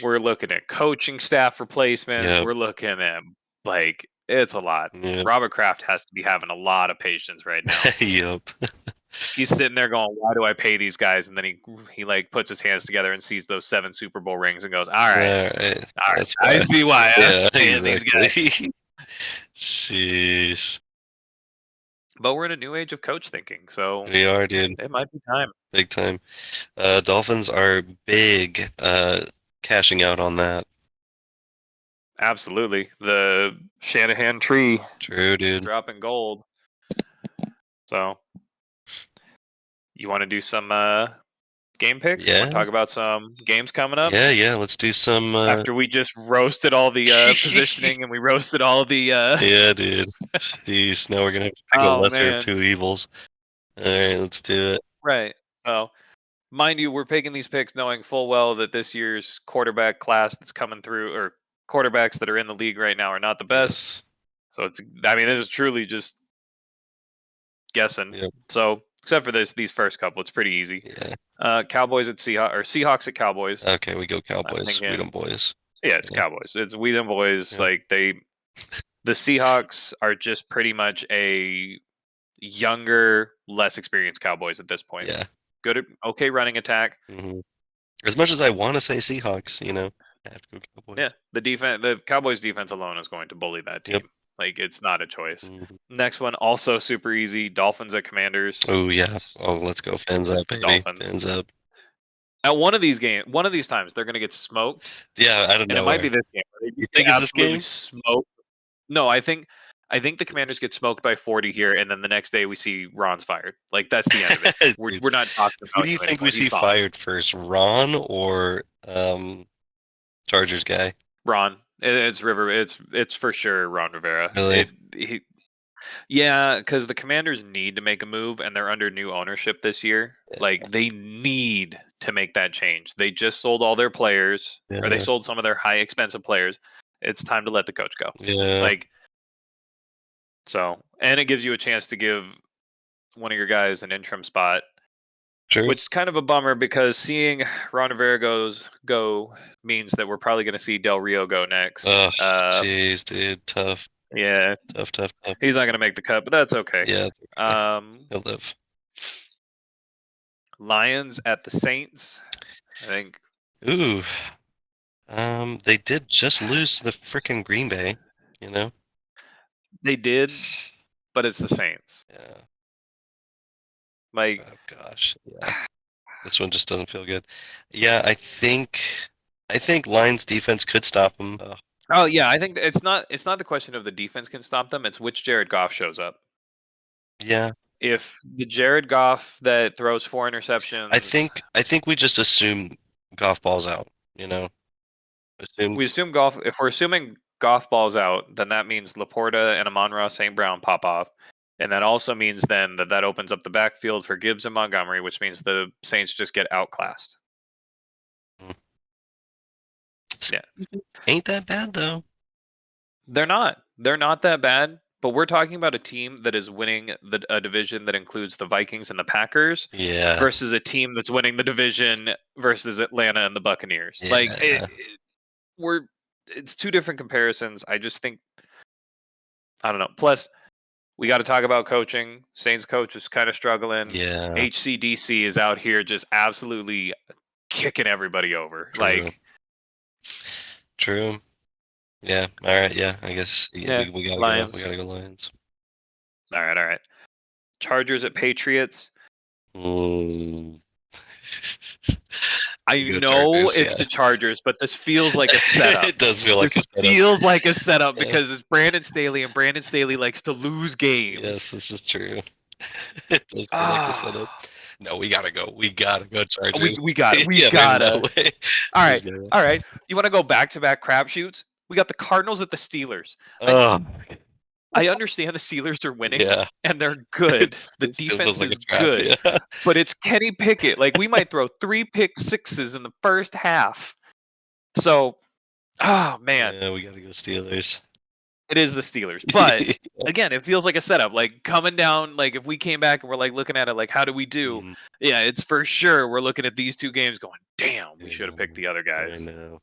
We're looking at coaching staff replacements. Yep. We're looking at, like, it's a lot. Yep. Robert Kraft has to be having a lot of patience right now. Yep. He's sitting there going, "Why do I pay these guys?" And then he like puts his hands together and sees those 7 Super Bowl rings and goes, All right. all right, That's I why. see why I'm Yeah, paying these guys." exactly. Sheesh. But we're in a new age of coach thinking, so We are, dude. it might be time. Big time. Dolphins are big, cashing out on that. Absolutely, the Shanahan tree True, dude. dropping gold. So, you want to do some game picks? Want Yeah. to talk about some games coming up? Yeah. Let's do some. After we just roasted all the positioning and we roasted all the. Yeah, dude. Jeez, now we're gonna have to pick a Oh lesser of man, two evils. All right, let's do it. right. So, mind you, we're picking these picks knowing full well that this year's quarterback class that's coming through, or quarterbacks that are in the league right now, are not the best. Yes. So I mean, this is truly just guessing. Yep. So except for these first couple, it's pretty easy. Yeah. Cowboys at Seahawks, or Seahawks at Cowboys. Okay, we go I'm Cowboys. We thinking, them boys. yeah, it's Yeah. Cowboys. It's Whedon boys. Yeah. Like the Seahawks are just pretty much a younger, less experienced Cowboys at this point. Yeah. Good, okay running attack. Hmm. As much as I want to say Seahawks, I have to go Cowboys. Yeah, the Cowboys defense alone is going to bully that team. Yep. Like, it's not a choice. Hmm. Next one, also super easy. Dolphins at Commanders. Oh yeah. Oh, let's go. Fins It's up, the baby. Dolphins. Fins up. At one of these times, they're going to get smoked, Yeah, I don't and know. it might be this game. Where they You just get think it's this absolutely game? smoked. No, I think the Commanders get smoked by 40 here, and then the next day we see Ron's fired. Like, that's the end of it. Dude, We're not talking who about do you him think we anymore. see He's gone. fired first, Ron or Chargers guy? Ron. It's River. It's for sure Ron Rivera. Really? Yeah, because the Commanders need to make a move, and they're under new ownership this year. Yeah. Like, they need to make that change. They just sold all their players, or they Yeah. sold some of their high expensive players. It's time to let the coach go. Yeah. Like, so, and it gives you a chance to give one of your guys an interim spot, True. which is kind of a bummer because seeing Ron Rivera go means that we're probably going to see Del Rio go next. Oh, jeez, dude, tough. Yeah, Tough. he's not going to make the cut, but that's okay. Yeah, he'll live. Lions at the Saints. I think. Ooh, they did just lose to the freaking Green Bay. They did, but it's the Saints. Yeah. Like, Oh gosh, yeah. This one just doesn't feel good. Yeah, I think Lions defense could stop them. oh yeah, I think it's not the question of the defense can stop them. It's which Jared Goff shows up. Yeah, If the Jared Goff that throws 4 interceptions, I think we just assume Goff balls out. we assume Goff. If we're assuming Goff balls out, then that means Laporta and Amon-Ra St. Brown pop off. And that also means then that opens up the backfield for Gibbs and Montgomery, which means the Saints just get outclassed. Yeah. Ain't that bad though. They're not. They're not that bad. But we're talking about a team that is winning a division that includes the Vikings and the Packers, Yeah. versus a team that's winning the division versus Atlanta and the Buccaneers. Yeah. Like, it's two different comparisons. I just think, I don't know. Plus, we got to talk about coaching. Saints coach is kind of struggling. Yeah. HCDC is out here just absolutely kicking everybody over. True. Like, True. Yeah. All right. Yeah. I guess Yeah, we gotta Lions. go. We gotta go Lions. All right. Chargers at Patriots. Ooh. I You go know Chargers, it's yeah. the Chargers, but this feels like a setup. It does feel like This a setup. feels like a setup Yeah. because it's Brandon Staley, and Brandon Staley likes to lose games. Yes, this is true. It does feel like a setup. Ah, No, we gotta go. We gotta go we Chargers. we got we Yeah, there's no gotta. way. All right, There's no way. all right. You want to go back to back crapshoots? We got the Cardinals at the Steelers. I Oh, I understand the Steelers are winning yeah. and they're good. The It still feels defense like a is trap. good, Yeah. but it's Kenny Pickett. Like we might throw 3 pick sixes in the first half. So, oh man, Yeah, we gotta go Steelers. it is the Steelers. But Yeah. again, it feels like a setup. Like coming down, like if we came back and we're like looking at it, like how do we do? Mhm. Yeah, it's for sure. We're looking at these two games, going, damn, we I should have picked know. the other I guys. know.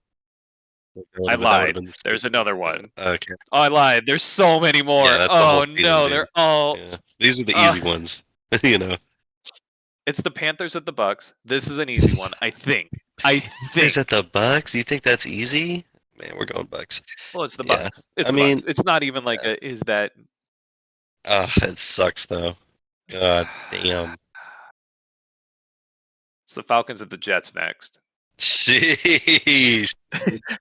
I That would have lied. been the There's Steelers. another one. Okay. Oh, I lied. There's so many Yeah, more. that's the whole Oh season, no, dude. they're all. Yeah. These are the Uh, easy ones. You know. it's the Panthers at the Bucks. This is an easy one, I think. I There's at the think. Bucks. You think that's easy? Man, we're going Bucks. Well, it's the Yeah. Bucks. It's I the mean, Bucks. It's not even like a. Is that? it sucks though. God damn. It's the Falcons at the Jets next. Jeez.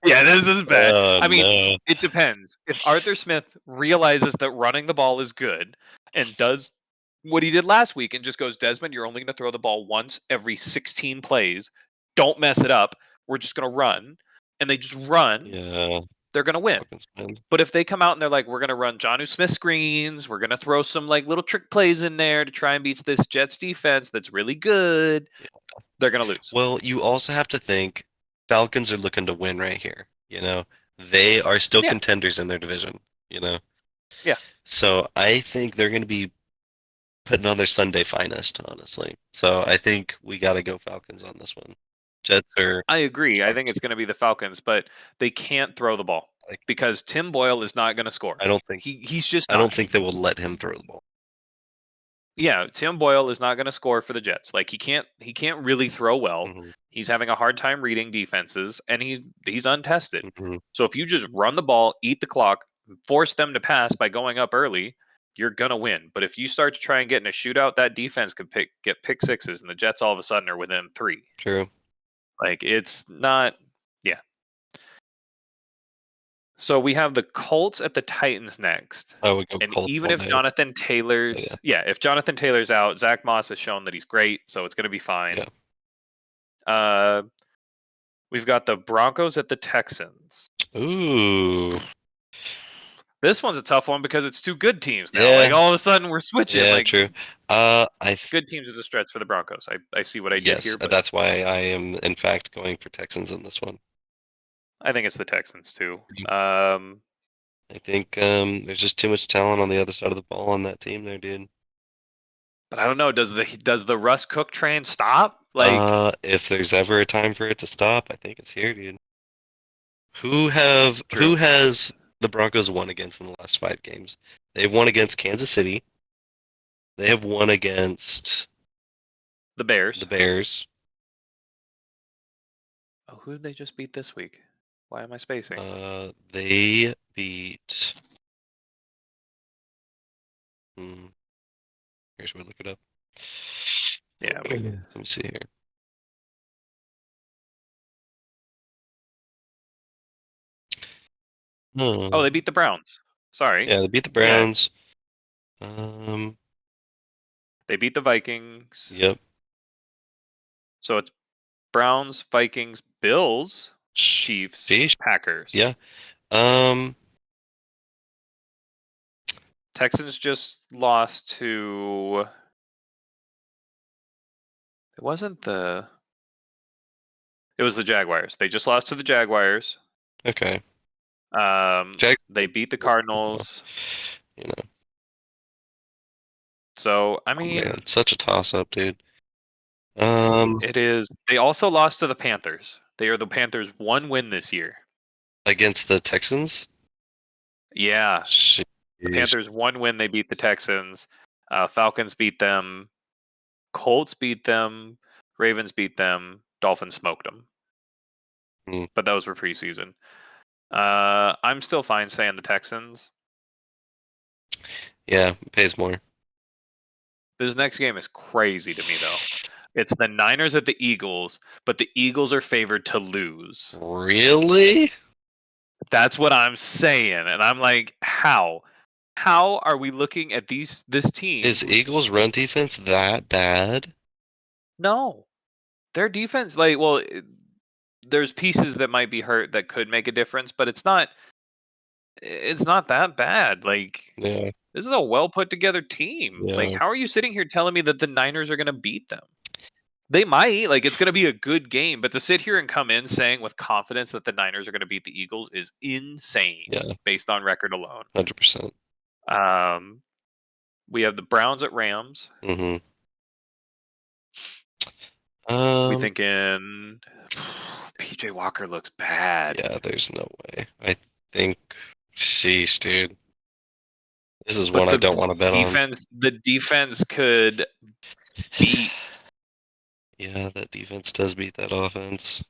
Yeah, this is bad. Oh I mean, no. it depends. If Arthur Smith realizes that running the ball is good and does what he did last week and just goes, Desmond, you're only going to throw the ball once every 16 plays. Don't mess it up. We're just going to run. And they just run. Yeah. They're going to win. Falcons win. But if they come out and they're like, we're going to run Jonnu Smith screens, we're going to throw some like little trick plays in there to try and beat this Jets defense that's really good, they're going to lose. Well, you also have to think Falcons are looking to win right here. You know, they are still Yeah. contenders in their division. You know. Yeah. So I think they're going to be putting on their Sunday finest, honestly. So I think we got to go Falcons on this one. Jets are. I agree. I think it's going to be the Falcons, but they can't throw the ball Like, because Tim Boyle is not going to score. I don't think. He's just I not. don't think they will let him throw the ball. Yeah, Tim Boyle is not going to score for the Jets. Like he can't really throw well. Mhm, He's having a hard time reading defenses and he's untested. mhm. So if you just run the ball, eat the clock, force them to pass by going up early, you're going to win. But if you start to try and get in a shootout, that defense could get pick sixes and the Jets all of a sudden are within 3. True. Like it's not. Yeah. So we have the Colts at the Titans next. I would go And Colts even all if day. Jonathan Taylor's if Jonathan Taylor's out, Zach Moss has shown that he's great, so it's going to be fine. Yeah. We've got the Broncos at the Texans. Ooh. This one's a tough one because it's two good teams now. Yeah. Like all of a sudden we're switching. Yeah, like true. good teams is a stretch for the Broncos. I see what I did Yes, here, but that's why I am in fact going for Texans in this one. I think it's the Texans too. I think there's just too much talent on the other side of the ball on that team there, dude. But I don't know. Does the Russ Cook train stop? Like if there's ever a time for it to stop, I think it's here, dude. Who True. has the Broncos won against in the last 5 games? They've won against Kansas City. They have won against the Bears. the Bears. Oh, who did they just beat this week? Why am I spacing? They beat. Here's where we look it up. Yeah. Let me see here. Oh, they beat the Browns. Sorry. Yeah, they beat the Browns. They beat the Vikings. Yep. So it's Browns, Vikings, Bills, Chiefs, Sheesh. Packers. Yeah. Texans just lost to. It wasn't the. It was the Jaguars. They just lost to the Jaguars. Okay. They beat the Cardinals. You know. So I mean, man, such a toss-up, dude. it is. They also lost to the Panthers. They are the Panthers' one win this year against the Texans. Yeah, Sheesh. the Panthers one win. They beat the Texans. Falcons beat them. Colts beat them. Ravens beat them. Dolphins smoked them. But those were preseason. I'm still fine saying the Texans. Yeah, it pays more. This next game is crazy to me, though. It's the Niners at the Eagles, but the Eagles are favored to lose. Really? That's what I'm saying, and I'm like, how? How are we looking at this team? Is Eagles' run defense that bad? No, their defense, like, well, there's pieces that might be hurt that could make a difference, but it's not that bad. Like, Yeah, this is a well put together team. Like, yeah. how are you sitting here telling me that the Niners are going to beat them? They might. Like, it's going to be a good game, but to sit here and come in saying with confidence that the Niners are going to beat the Eagles is insane Yeah. based on record alone. 100%. We have the Browns at Rams. Mm-hmm. We thinking PJ Walker looks bad. Yeah, there's no way. I think, sheesh, dude. This is But one I the don't want to bet on. the defense could beat. Yeah, that defense does beat that offense.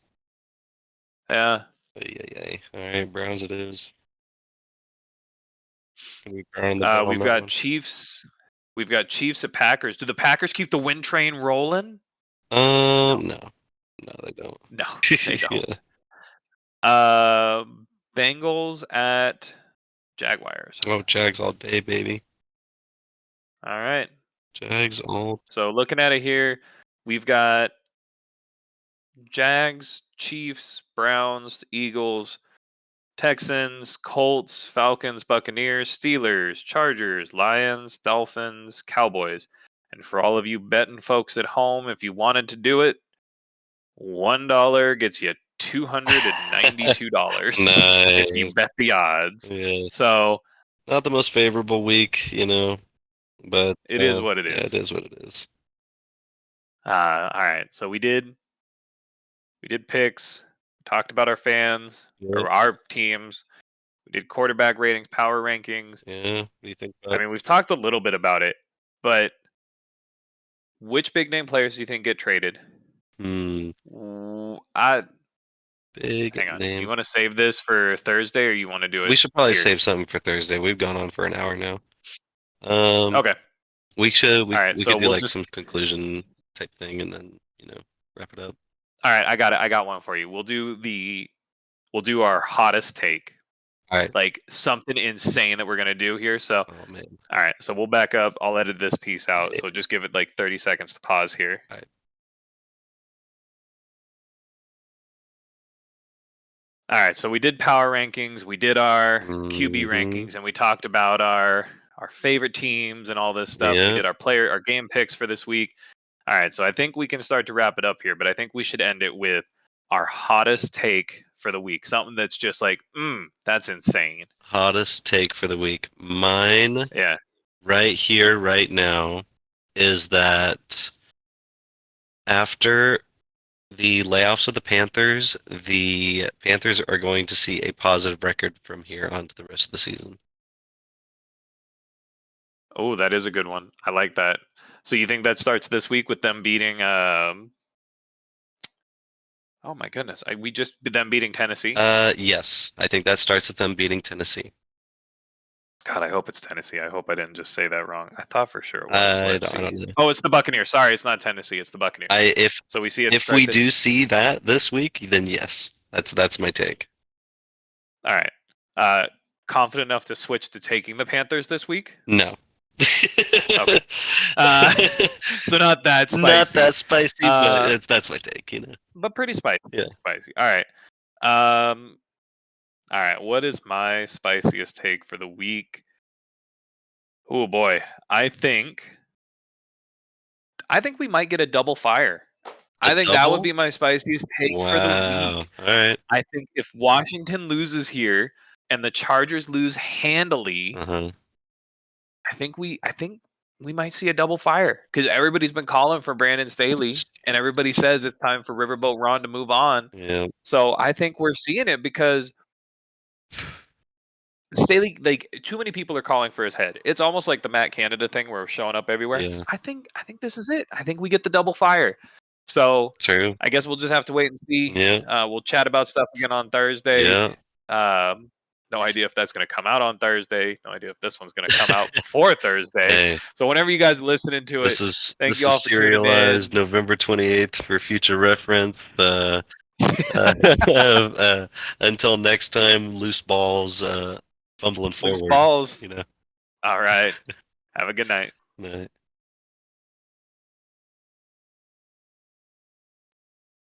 Yeah. Yeah. All right, Browns it is. Can we burn the ball on We've that got one? Chiefs. We've got Chiefs at Packers. Do the Packers keep the win train rolling? No, they don't. No, they Yeah. don't. Bengals at Jaguars. Oh, Jags all day, baby. All right. Jags all. So looking at it here, we've got Jags, Chiefs, Browns, Eagles, Texans, Colts, Falcons, Buccaneers, Steelers, Chargers, Lions, Dolphins, Cowboys. And for all of you betting folks at home, if you wanted to do it, $1 gets you $292 if you Nice. bet the odds. Yes. So Not the most favorable week, but it is what it yeah, is. it is what it is. All right. So we did picks, talked about our fans Yep. or our teams. We did quarterback ratings, power rankings. Yeah. What do you think I mean, we've talked a little bit about it, but which big name players do you think get traded? big Hang on. name? You want to save this for Thursday, or you want to do it? We should probably here? save something for Thursday. We've gone on for an hour now. Okay. We All right, we so could do we'll like just. some conclusion type thing and then, wrap it up. All right, I got it. I got one for you. We'll do our hottest take. All right. Like something insane that we're gonna do here. So, Oh man. all right. So we'll back up. I'll edit this piece out. Yeah. So just give it like 30 seconds to pause here. All right. All right. So we did power rankings. We did our QB Mhm. rankings, and we talked about our favorite teams and all this stuff. We Yeah. did our game picks for this week. All right. So I think we can start to wrap it up here, but I think we should end it with our hottest take for the week. Something that's just like, that's insane. Hottest take for the week. Mine Yeah. right here, right now, is that after the layoffs of the Panthers are going to see a positive record from here on to the rest of the season. Oh, that is a good one. I like that. So you think that starts this week with them beating? Oh my goodness, we just them beating Tennessee. Yes, I think that starts with them beating Tennessee. God, I hope it's Tennessee. I hope I didn't just say that wrong. I thought for sure it was. I Let's see. don't know. Oh, it's the Buccaneers. Sorry, it's not Tennessee. It's the Buccaneers. So we see it. If we do see that this week, then yes, that's my take. All right. Confident enough to switch to taking the Panthers this week? No. Okay. So not that spicy. Not that spicy, but that's my take, But pretty spicy. Yeah. Spicy. All right. All right. What is my spiciest take for the week? Oh boy, I think we might get a double fire. I think that would be my spiciest take for the week. All right. I think if Washington loses here and the Chargers lose handily, I think we might see a double fire because everybody's been calling for Brandon Staley, and everybody says it's time for Riverboat Ron to move on. Yeah. So I think we're seeing it because Staley, like, too many people are calling for his head. It's almost like the Matt Canada thing where we're showing up everywhere. Yeah. I think this is it. I think we get the double fire. So True. I guess we'll just have to wait and see. Yeah. We'll chat about stuff again on Thursday. Yeah. No idea if that's going to come out on Thursday. No idea if this one's going to come out before Thursday. Hey, So whenever you guys listening to it, thank this you is all for tuning serialized in. November 28th for future reference. Until next time, loose balls, fumbling Loose forward. balls. You know. All right. Have a good night.